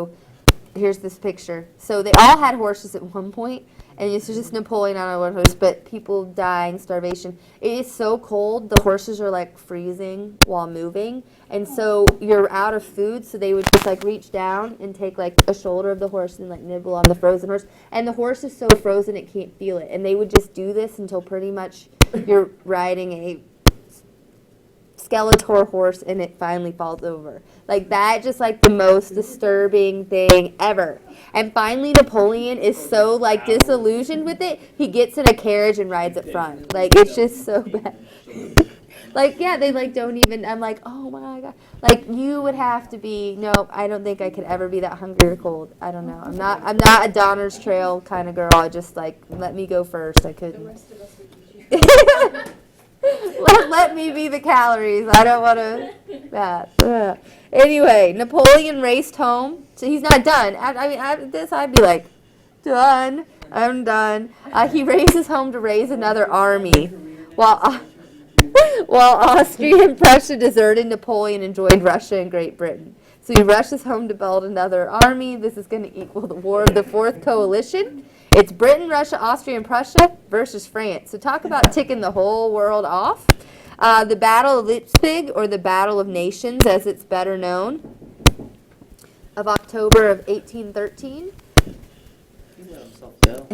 [SPEAKER 1] here's this picture. So they all had horses at one point, and it's just Napoleon on one horse, but people dying, starvation. It is so cold, the horses are like freezing while moving, and so you're out of food, so they would just like reach down and take like a shoulder of the horse and like nibble on the frozen horse, and the horse is so frozen it can't feel it, and they would just do this until pretty much you're riding a Skeletor horse and it finally falls over. Like that, just like the most disturbing thing ever. And finally Napoleon is so like disillusioned with it, he gets in a carriage and rides up front. Like it's just so bad. Like yeah, they like don't even, I'm like, oh my god. Like you would have to be, no, I don't think I could ever be that hungry or cold. I don't know. I'm not a Donner's Trail kind of girl. I just like, let me go first. I couldn't.
[SPEAKER 4] The rest of us would be
[SPEAKER 1] let me be the calories. I don't want to that. Anyway, Napoleon raced home. So he's not done. After this, I'd be like, done. I'm done. He races home to raise another army. While Austria and Prussia deserted, Napoleon and joined Russia and Great Britain. So he rushes home to build another army. This is going to equal the War of the Fourth Coalition. It's Britain, Russia, Austria, and Prussia versus France. So talk about ticking the whole world off. The Battle of Leipzig, or the Battle of Nations, as it's better known, of October of 1813.
[SPEAKER 3] He let himself go.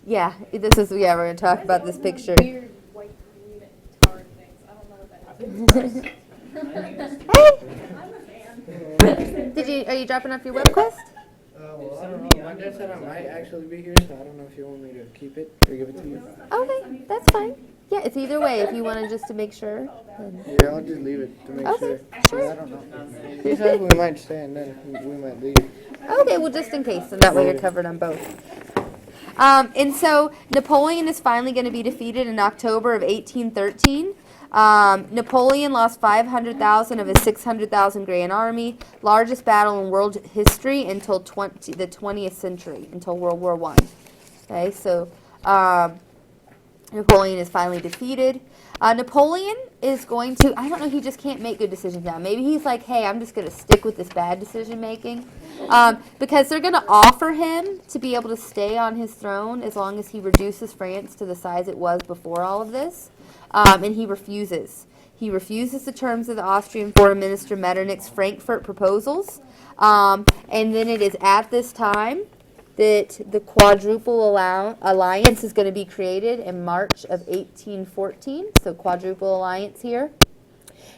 [SPEAKER 1] Yeah, we're going to talk about this picture.
[SPEAKER 4] Weird white runic tar things. I don't know what that is.
[SPEAKER 1] Hey,
[SPEAKER 4] I'm a fan.
[SPEAKER 1] are you dropping off your web quest?
[SPEAKER 2] Well, I don't know. My dad said I might actually be here, so I don't know if you want me to keep it or give it to you.
[SPEAKER 1] Okay, that's fine. Yeah, it's either way. If you wanted just to make sure. Then.
[SPEAKER 2] Yeah, I'll just leave it to make
[SPEAKER 1] Okay,
[SPEAKER 2] sure.
[SPEAKER 1] sure.
[SPEAKER 2] I don't know. He said we might stay and then we might leave.
[SPEAKER 1] Okay, well, just in case, and that way you're covered on both. And so Napoleon is finally going to be defeated in October of 1813. Napoleon lost 500,000 of his 600,000 Grand Army, largest battle in world history until the 20th century, until World War I. Okay, so Napoleon is finally defeated. Napoleon is going to, I don't know, he just can't make good decisions now. Maybe he's like, hey, I'm just going to stick with this bad decision making. Because they're going to offer him to be able to stay on his throne as long as he reduces France to the size it was before all of this. And he refuses. He refuses the terms of the Austrian Foreign Minister Metternich's Frankfurt proposals. And then it is at this time that the Quadruple Alliance is going to be created in March of 1814. So Quadruple Alliance here.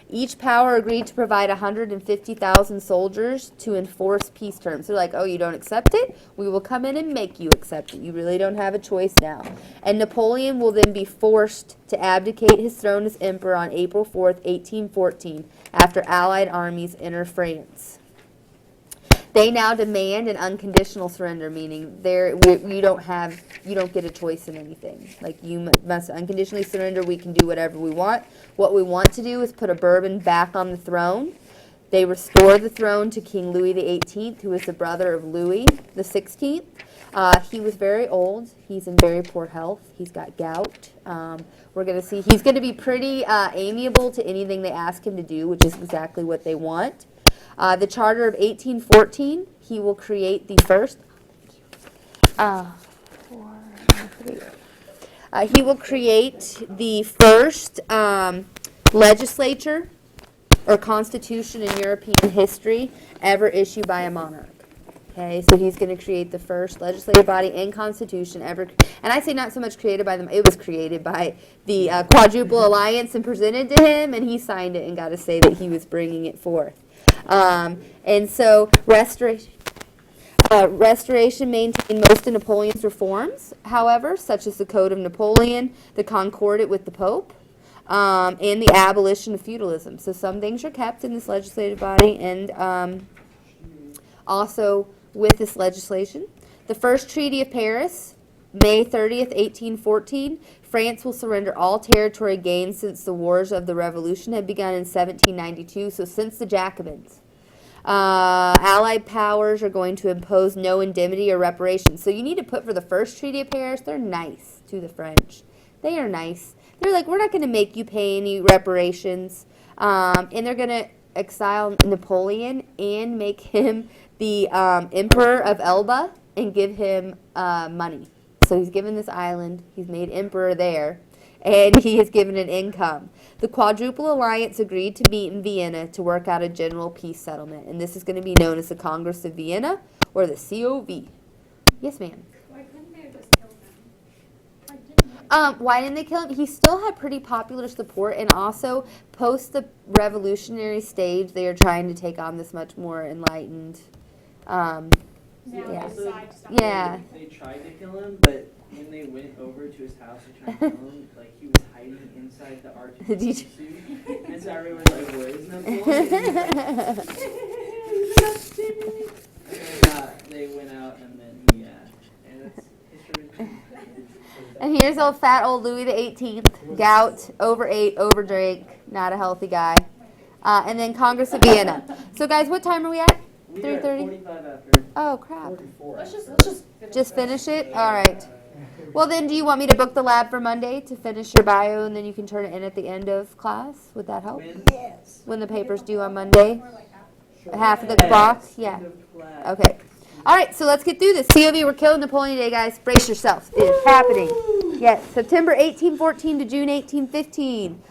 [SPEAKER 1] Each power agreed to provide 150,000 soldiers to enforce peace terms. They're like, oh, you don't accept it? We will come in and make you accept it. You really don't have a choice now. And Napoleon will then be forced to abdicate his throne as emperor on April 4th, 1814, after Allied armies enter France. They now demand an unconditional surrender, meaning you don't get a choice in anything. Like, you must unconditionally surrender. We can do whatever we want. What we want to do is put a Bourbon back on the throne. They restore the throne to King Louis XVIII, who is the brother of Louis XVI. He was very old. He's in very poor health. He's got gout. We're going to see he's going to be pretty amiable to anything they ask him to do, which is exactly what they want. The Charter of 1814, he will create the first. He will create the first legislature or constitution in European history ever issued by a monarch. Okay, so he's going to create the first legislative body and constitution ever. And I say not so much created by them, it was created by the Quadruple Alliance and presented to him, and he signed it and got to say that he was bringing it forth. And so restoration maintained most of Napoleon's reforms, however, such as the Code of Napoleon, the Concordat with the Pope, and the abolition of feudalism. So some things are kept in this legislative body, and also with this legislation. The First Treaty of Paris May 30th, 1814, France will surrender all territory gained since the Wars of the Revolution had begun in 1792, so since the Jacobins. Allied powers are going to impose no indemnity or reparations. So you need to put for the first Treaty of Paris, they're nice to the French. They are nice. They're like, we're not going to make you pay any reparations. And they're going to exile Napoleon and make him the Emperor of Elba and give him money. So he's given this island. He's made emperor there. And he is given an income. The Quadruple Alliance agreed to meet in Vienna to work out a general peace settlement. And this is going to be known as the Congress of Vienna or the COV. Yes, ma'am.
[SPEAKER 4] Why couldn't they have just killed him?
[SPEAKER 1] Why didn't they kill him? He still had pretty popular support, and also post the revolutionary stage, they are trying to take on this much more enlightened.
[SPEAKER 4] Now
[SPEAKER 1] Yeah.
[SPEAKER 4] they decide to stop.
[SPEAKER 1] Yeah.
[SPEAKER 3] They tried to kill him, but when they went over to his house to try and kill him, like he was hiding inside the
[SPEAKER 1] Did you-
[SPEAKER 3] Arctic suit. And so everyone was like, "Where is Napoleon?" And they went out, and then and that's history.
[SPEAKER 1] And here's old fat old Louis the 18th, gout, overate, overdrank, not a healthy guy. And then Congress of Vienna. So guys, what time are we at?
[SPEAKER 3] We are at
[SPEAKER 1] 3:30?
[SPEAKER 3] 45 after.
[SPEAKER 1] Oh crap.
[SPEAKER 5] 44.
[SPEAKER 4] Let's just finish
[SPEAKER 1] Just
[SPEAKER 4] this.
[SPEAKER 1] finish it? All right. Well then, do you want me to book the lab for Monday to finish your bio, and then you can turn it in at the end of class? Would that help?
[SPEAKER 3] When?
[SPEAKER 1] When the paper's due on Monday?
[SPEAKER 4] Or like half.
[SPEAKER 1] Half of the block? Yeah.
[SPEAKER 3] End of class.
[SPEAKER 1] Okay. All right, so let's get through this. COV, we're killing Napoleon Day, guys. Brace yourselves. It is happening. Yes, September 1814 to June 1815.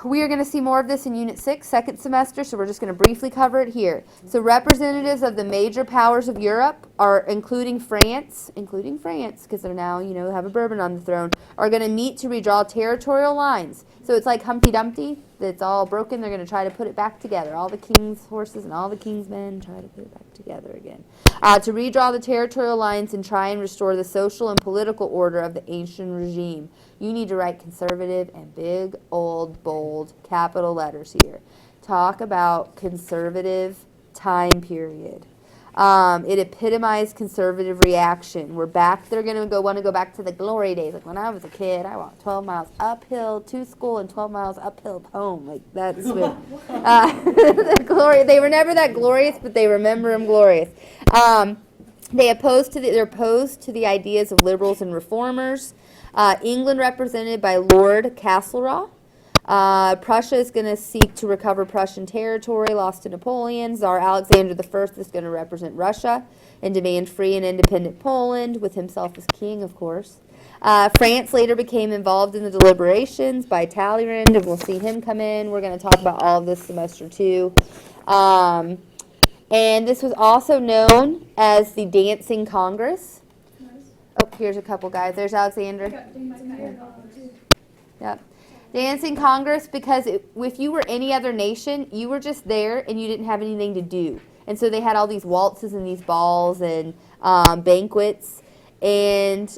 [SPEAKER 1] We are going to see more of this in Unit 6, second semester, so we're just going to briefly cover it here. So representatives of the major powers of Europe, are including France, because they're now, have a Bourbon on the throne, are going to meet to redraw territorial lines. So it's like Humpty Dumpty, that's all broken. They're going to try to put it back together. All the king's horses and all the king's men try to put it back together again. To redraw the territorial lines and try and restore the social and political order of the ancient regime. You need to write conservative and big, old, bold, capital letters here. Talk about conservative time period. It epitomized conservative reaction. We're back. They're going to want to go back to the glory days. Like when I was a kid, I walked 12 miles uphill to school and 12 miles uphill home. Like that's what, the glory. They were never that glorious, but they remember them glorious. They're opposed to the ideas of liberals and reformers. England represented by Lord Castlereagh. Prussia is going to seek to recover Prussian territory lost to Napoleon. Tsar Alexander I is going to represent Russia and demand free and independent Poland, with himself as king, of course. France later became involved in the deliberations by Talleyrand, and we'll see him come in. We're going to talk about all of this semester, too. And this was also known as the Dancing Congress.
[SPEAKER 4] Nice.
[SPEAKER 1] Oh, here's a couple guys. There's Alexander.
[SPEAKER 4] Got things in there. Too.
[SPEAKER 1] Yep. Dancing Congress, because if you were any other nation, you were just there and you didn't have anything to do. And so they had all these waltzes and these balls and banquets. And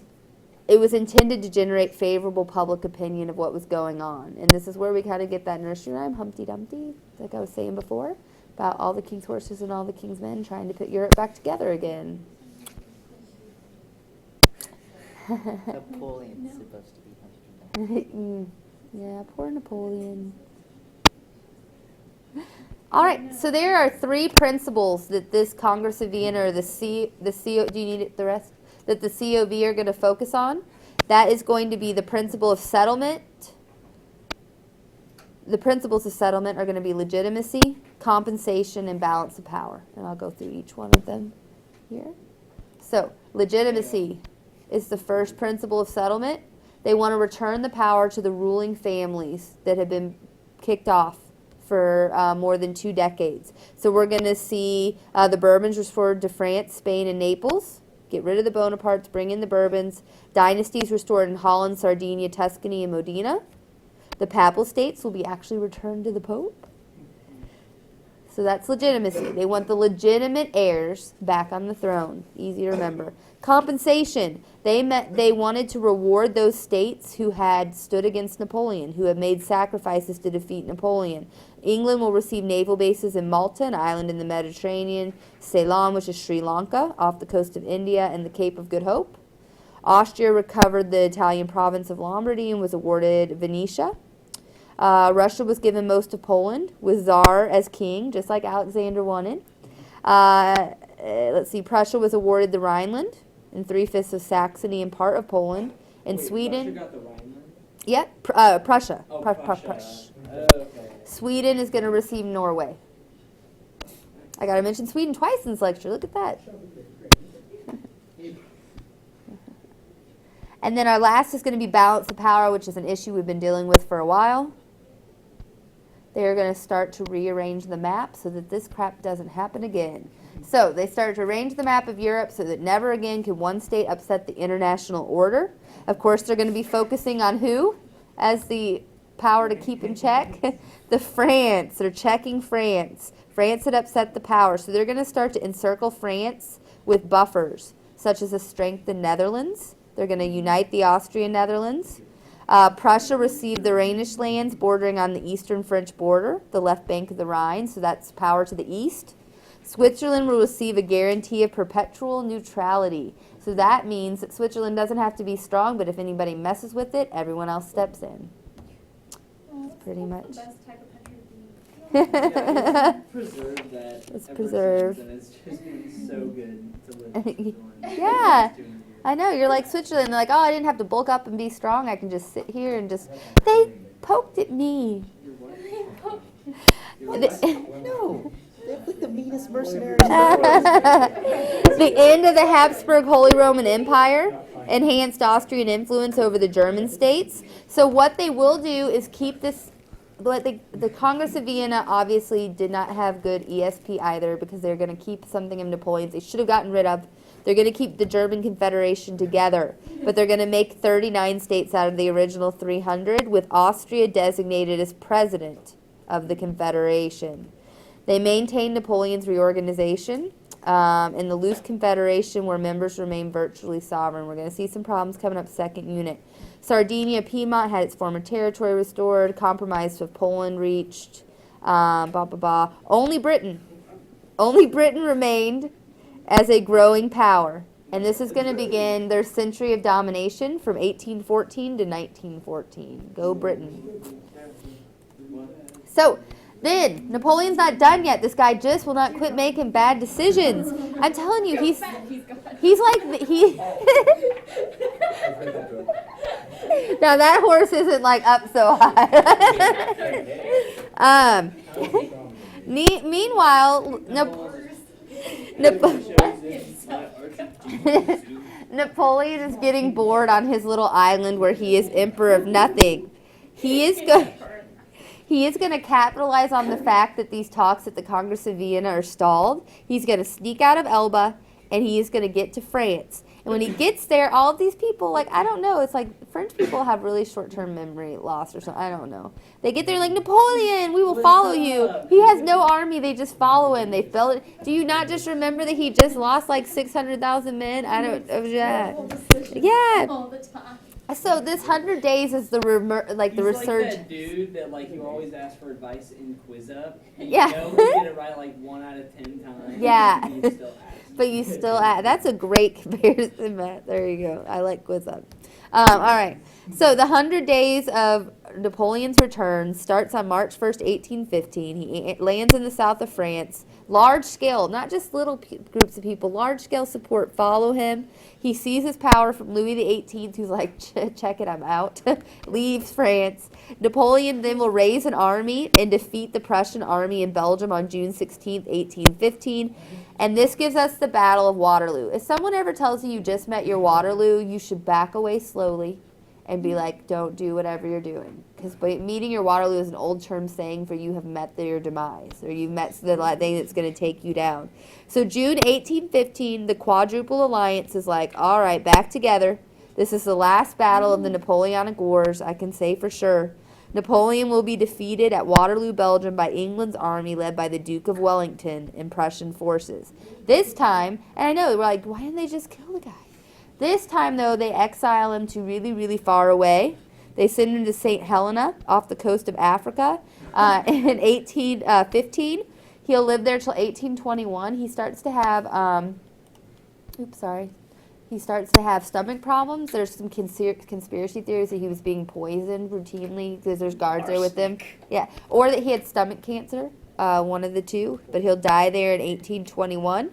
[SPEAKER 1] it was intended to generate favorable public opinion of what was going on. And this is where we kind of get that nursery rhyme, Humpty Dumpty, like I was saying before, about all the king's horses and all the king's men trying to put Europe back together again.
[SPEAKER 6] Napoleon's supposed to be Humpty Dumpty.
[SPEAKER 1] Yeah, poor Napoleon. All right, so there are three principles that this Congress of Vienna or the CO, do you need it, the rest? That the COV are going to focus on. That is going to be the principle of settlement. The principles of settlement are going to be legitimacy, compensation, and balance of power. And I'll go through each one of them here. So, legitimacy is the first principle of settlement. They want to return the power to the ruling families that have been kicked off for more than 2 decades. So we're going to see the Bourbons restored to France, Spain, and Naples. Get rid of the Bonapartes, bring in the Bourbons. Dynasties restored in Holland, Sardinia, Tuscany, and Modena. The Papal States will be actually returned to the Pope. So that's legitimacy. They want the legitimate heirs back on the throne. Easy to remember. Compensation. They wanted to reward those states who had stood against Napoleon, who had made sacrifices to defeat Napoleon. England will receive naval bases in Malta, an island in the Mediterranean, Ceylon, which is Sri Lanka, off the coast of India, and the Cape of Good Hope. Austria recovered the Italian province of Lombardy and was awarded Venetia. Russia was given most of Poland, with Tsar as king, just like Alexander wanted. Let's see, Prussia was awarded the Rhineland and 3/5 of Saxony and part of Poland. And
[SPEAKER 3] Wait,
[SPEAKER 1] Sweden.
[SPEAKER 3] Russia got the Rhineland?
[SPEAKER 1] Yep, Prussia.
[SPEAKER 3] Oh,
[SPEAKER 1] Prussia.
[SPEAKER 3] Prussia. Okay.
[SPEAKER 1] Sweden is going to receive Norway. I got to mention Sweden twice in this lecture. Look at that. And then our last is going to be balance of power, which is an issue we've been dealing with for a while. They're going to start to rearrange the map so that this crap doesn't happen again. So they started to arrange the map of Europe so that never again can one state upset the international order. Of course, they're going to be focusing on who as the power to keep in check? The France. They're checking France. France had upset the power. So they're going to start to encircle France with buffers, such as a strengthened Netherlands. They're going to unite the Austrian Netherlands. Prussia received the Rhenish lands bordering on the eastern French border, the left bank of the Rhine, so that's power to the east. Switzerland will receive a guarantee of perpetual neutrality. So that means that Switzerland doesn't have to be strong, but if anybody messes with it, everyone else steps in. Pretty much.
[SPEAKER 4] The best type of country to be.
[SPEAKER 3] Yeah, preserve that.
[SPEAKER 1] It's
[SPEAKER 3] ever
[SPEAKER 1] preserved.
[SPEAKER 3] since, and it's just been so good to live in.
[SPEAKER 1] Yeah. I know, you're like Switzerland. They're like, oh, I didn't have to bulk up and be strong. I can just sit here and just... They poked at me.
[SPEAKER 7] No, they're like the meanest mercenaries.
[SPEAKER 1] The end of the Habsburg Holy Roman Empire enhanced Austrian influence over the German states. So what they will do is keep this... The Congress of Vienna obviously did not have good ESP either because they're going to keep something of Napoleon's they should have gotten rid of. They're going to keep the German Confederation together, but they're going to make 39 states out of the original 300, with Austria designated as president of the Confederation. They maintain Napoleon's reorganization in the loose confederation where members remain virtually sovereign. We're going to see some problems coming up second unit. Sardinia, Piedmont had its former territory restored, compromise with Poland reached, Only Britain remained as a growing power. And this is going to begin their century of domination from 1814 to 1914. Go Britain. So, then, Napoleon's not done yet. This guy just will not quit making bad decisions. I'm telling you, he's like, now that horse isn't like up so high. Meanwhile, Napoleon is getting bored on his little island where he is emperor of nothing. He is going to capitalize on the fact that these talks at the Congress of Vienna are stalled. He's going to sneak out of Elba, and he is going to get to France. And when he gets there, all of these people, like, I don't know, it's like French people have really short-term memory loss or something. I don't know. They get there like, Napoleon, we will follow you. He has no army. They just follow him. They build it. Do you not just remember that he just lost like 600,000 men? I don't, yeah.
[SPEAKER 4] All the time.
[SPEAKER 1] So this 100 days is the resurgence.
[SPEAKER 3] He's like that dude that like you always ask for advice in Quiz Up. And
[SPEAKER 1] Yeah.
[SPEAKER 3] You know you get it right like 1 out of 10 times.
[SPEAKER 1] Yeah.
[SPEAKER 3] And you still ask.
[SPEAKER 1] But you still that's a great comparison, Matt. There you go. I like Quiz Up. All right. So the 100 days of Napoleon's return starts on March 1st, 1815. He lands in the south of France. Large scale, not just little groups of people, large scale support follow him. He seizes power from Louis XVIII, who's like, check it, I'm out. Leaves France. Napoleon then will raise an army and defeat the Prussian army in Belgium on June 16th, 1815. And this gives us the Battle of Waterloo. If someone ever tells you you just met your Waterloo, you should back away slowly and be like, don't do whatever you're doing. Because meeting your Waterloo is an old term saying for you have met your demise, or you've met the thing that's going to take you down. So June 1815, the Quadruple Alliance is like, all right, back together. This is the last battle of the Napoleonic Wars, I can say for sure. Napoleon will be defeated at Waterloo, Belgium by England's army led by the Duke of Wellington and Prussian forces. This time, and I know, we're like, why didn't they just kill the guy? This time, though, they exile him to really, really far away. They send him to St. Helena off the coast of Africa in 1815. He'll live there till 1821. He starts to have, he starts to have stomach problems. There's some conspiracy theories that he was being poisoned routinely because there's guards there with him. Yeah, or that he had stomach cancer, one of the two. But he'll die there in 1821.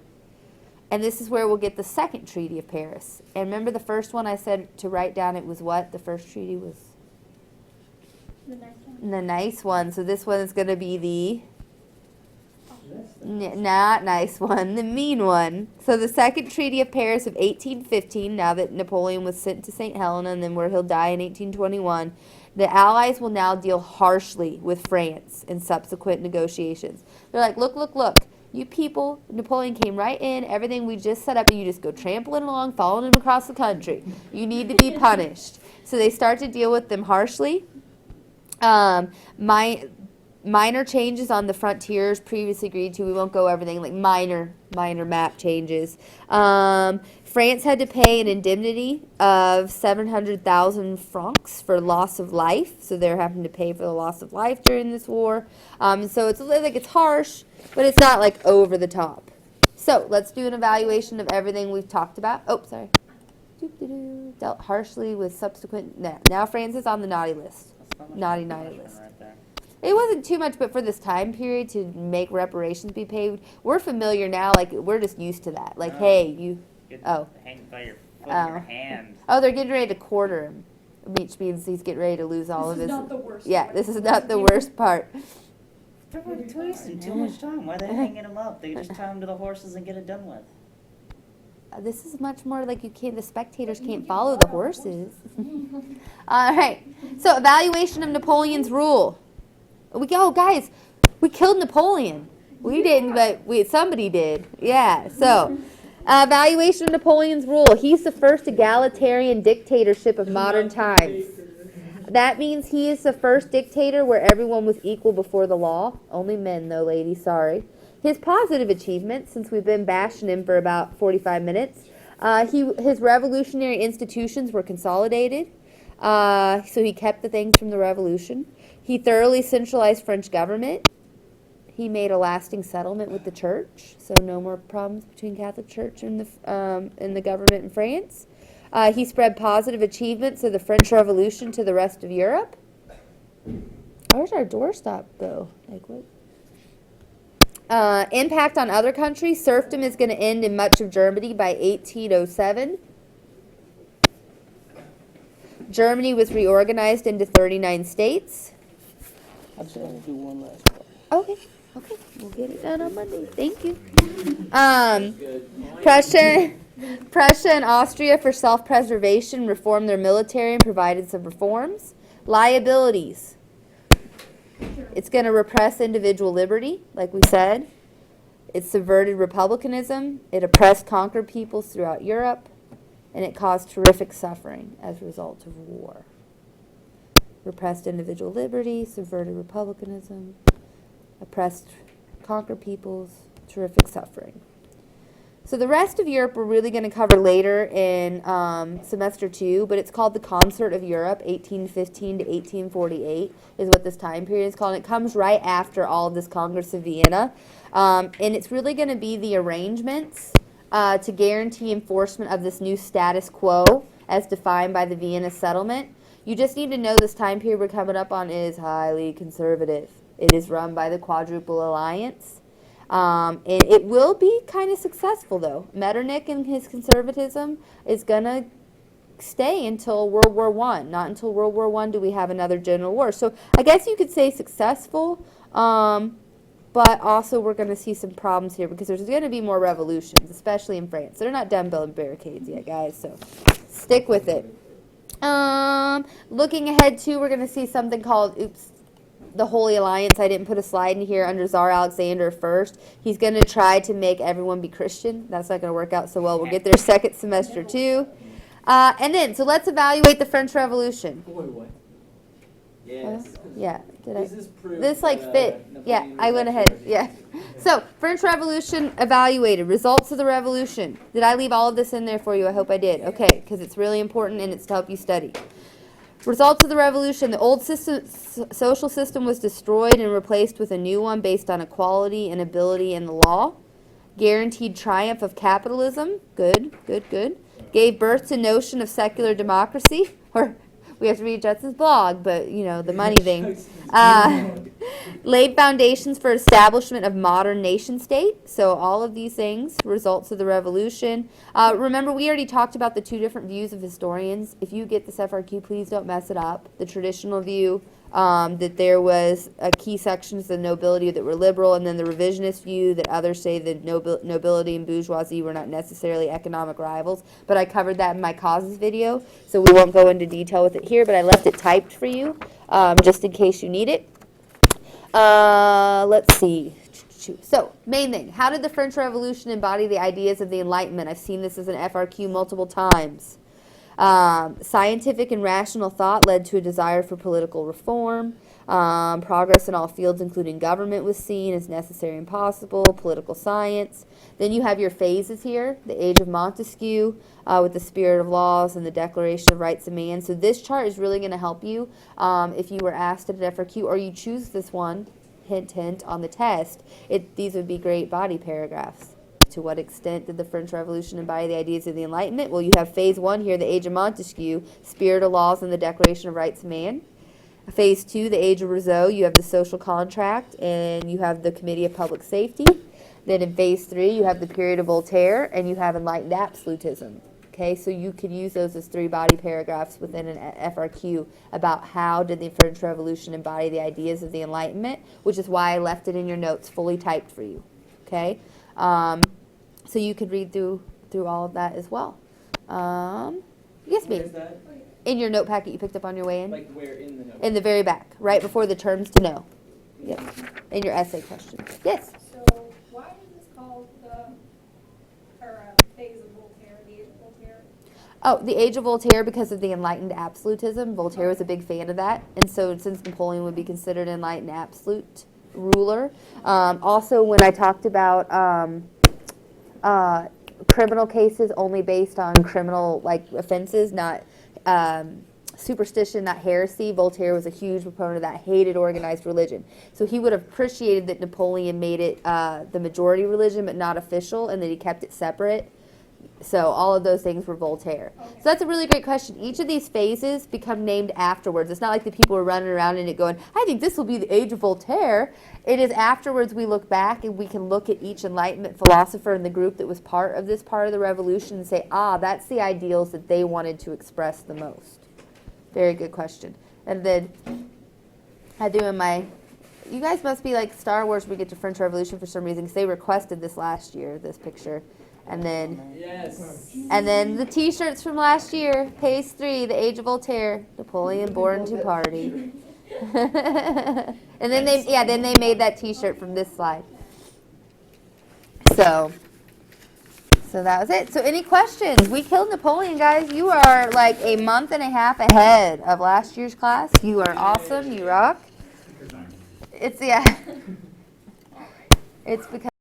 [SPEAKER 1] And this is where we'll get the second Treaty of Paris. And remember the first one I said to write down, it was what? The first treaty was?
[SPEAKER 4] The nice one.
[SPEAKER 1] The nice one. So this one is going to be the not nice one, the mean one. So the second Treaty of Paris of 1815, now that Napoleon was sent to St. Helena and then where he'll die in 1821, the Allies will now deal harshly with France in subsequent negotiations. They're like, look, look, look. You people, Napoleon came right in, everything we just set up, and you just go trampling along, following him across the country. You need to be punished. So they start to deal with them harshly. Minor changes on the frontiers previously agreed to. We won't go everything, like minor map changes. France had to pay an indemnity of 700,000 francs for loss of life. So they're having to pay for the loss of life during this war. So it's like it's harsh, but it's not like over the top. So let's do an evaluation of everything we've talked about. Oh, sorry. Dealt harshly with subsequent. Now France is on the naughty list. Naughty list.
[SPEAKER 6] Right there.
[SPEAKER 1] It wasn't too much, but for this time period to make reparations be paid, we're familiar now. Like we're just used to that. Like, hey, you. Oh.
[SPEAKER 6] Hang by your foot in your hand.
[SPEAKER 1] Oh, they're getting ready to quarter him, which means he's getting ready to lose all of his.
[SPEAKER 4] This is not the worst.
[SPEAKER 1] Yeah,
[SPEAKER 4] part.
[SPEAKER 1] this is not the worst part.
[SPEAKER 6] They're wasting too much time. Why are they hanging him up? They just tie him to the horses and get it done with.
[SPEAKER 1] This is much more like you can't. The spectators can't follow the horses. All right. So evaluation of Napoleon's rule. Guys, we killed Napoleon. We didn't, but somebody did. Yeah. So. Evaluation of Napoleon's rule. He's the first egalitarian dictatorship of modern times. That means he is the first dictator where everyone was equal before the law. Only men, though, ladies, sorry. His positive achievements, since we've been bashing him for about 45 minutes, his revolutionary institutions were consolidated. So he kept the things from the revolution. He thoroughly centralized French government. He made a lasting settlement with the church, so no more problems between Catholic Church and the government in France. He spread positive achievements of the French Revolution to the rest of Europe. Where's our doorstop go? Like what? Impact on other countries. Serfdom is going to end in much of Germany by 1807. Germany was reorganized into 39 states.
[SPEAKER 7] I just want to do one last one.
[SPEAKER 1] Okay, we'll get it done on Monday. Thank you. Prussia and Austria, for self-preservation, reformed their military and provided some reforms. Liabilities. It's going to repress individual liberty, like we said. It subverted republicanism. It oppressed conquered peoples throughout Europe. And it caused terrific suffering as a result of war. Repressed individual liberty, subverted republicanism, oppressed conquered peoples, terrific suffering. So the rest of Europe we're really going to cover later in semester 2, but it's called the Concert of Europe, 1815 to 1848 is what this time period is called. And it comes right after all of this Congress of Vienna. And it's really going to be the arrangements to guarantee enforcement of this new status quo as defined by the Vienna settlement. You just need to know this time period we're coming up on is highly conservative. It is run by the Quadruple Alliance. And it will be kind of successful, though. Metternich and his conservatism is going to stay until World War I. Not until World War I do we have another general war. So I guess you could say successful, but also we're going to see some problems here because there's going to be more revolutions, especially in France. They're not done building barricades yet, guys, so stick with it. Looking ahead, too, we're going to see something called, the Holy Alliance. I didn't put a slide in here under Tsar Alexander first. He's going to try to make everyone be Christian. That's not going to work out so well. We'll get there second semester, too. And then, so let's evaluate the French Revolution.
[SPEAKER 3] Boy, what? Yes.
[SPEAKER 1] Yeah, did I?
[SPEAKER 3] This is proof.
[SPEAKER 1] This like
[SPEAKER 3] that,
[SPEAKER 1] fit. Yeah,
[SPEAKER 3] Napoleon
[SPEAKER 1] I
[SPEAKER 3] was
[SPEAKER 1] went
[SPEAKER 3] actually
[SPEAKER 1] ahead. Yeah. So, French Revolution evaluated. Results of the revolution. Did I leave all of this in there for you? I hope I did. Okay, because it's really important and it's to help you study. Results of the revolution. The old social system was destroyed and replaced with a new one based on equality and ability in the law. Guaranteed triumph of capitalism. Good, good, good. Gave birth to notion of secular democracy. Or we have to read Judson's blog, but you know, the money thing. Laid foundations for establishment of modern nation state. So all of these things, results of the revolution. Remember, we already talked about the two different views of historians. If you get this FRQ, please don't mess it up. The traditional view, that there was key sections of the nobility that were liberal, and then the revisionist view that others say that nobility and bourgeoisie were not necessarily economic rivals. But I covered that in my causes video, so we won't go into detail with it here, but I left it typed for you, just in case you need it. Let's see. So, main thing, how did the French Revolution embody the ideas of the Enlightenment? I've seen this as an FRQ multiple times. Scientific and rational thought led to a desire for political reform. Progress in all fields, including government, was seen as necessary and possible. Political science. Then you have your phases here. The age of Montesquieu, with the spirit of laws and the Declaration of Rights of Man. So this chart is really going to help you if you were asked at an FRQ, or you choose this one, hint, hint, on the test. These would be great body paragraphs. To what extent did the French Revolution embody the ideas of the Enlightenment? Well, you have phase 1 here, the age of Montesquieu, spirit of laws and the Declaration of Rights of Man. Phase 2, the age of Rousseau, you have the social contract, and you have the Committee of Public Safety. Then in phase 3, you have the period of Voltaire, and you have enlightened absolutism. Okay, so you could use those as 3 body paragraphs within an FRQ about how did the French Revolution embody the ideas of the Enlightenment, which is why I left it in your notes fully typed for you. Okay. So you could read through all of that as well. Yes,
[SPEAKER 3] Where's
[SPEAKER 1] ma'am.
[SPEAKER 3] that?
[SPEAKER 1] In your note packet you picked up on your way in?
[SPEAKER 3] Like where in the note?
[SPEAKER 1] In the very back, right before the terms to know. Yep. In your essay question. Yes.
[SPEAKER 4] So why is this called phase of Voltaire, the age of Voltaire?
[SPEAKER 1] Oh, the age of Voltaire because of the enlightened absolutism. Voltaire was a big fan of that. And so since Napoleon would be considered an enlightened absolute ruler. Also, when I talked about criminal cases only based on criminal offenses, not superstition, not heresy, Voltaire was a huge proponent of that, hated organized religion. So he would have appreciated that Napoleon made it the majority religion but not official, and that he kept it separate. So all of those things were Voltaire. Okay. So that's a really great question. Each of these phases become named afterwards. It's not like the people were running around in it going, I think this will be the age of Voltaire. It is afterwards we look back and we can look at each Enlightenment philosopher in the group that was part of this part of the revolution and say, that's the ideals that they wanted to express the most. Very good question. And then I do in my, you guys must be like Star Wars when we get to French Revolution for some reason, because they requested this last year, this picture. And then,
[SPEAKER 3] yes.
[SPEAKER 1] And then the T-shirts from last year, page 3, the age of Voltaire, Napoleon born to party. And then they made that T-shirt from this slide. So that was it. So any questions? We killed Napoleon, guys. You are like a month and a half ahead of last year's class. You are awesome. You rock. It's because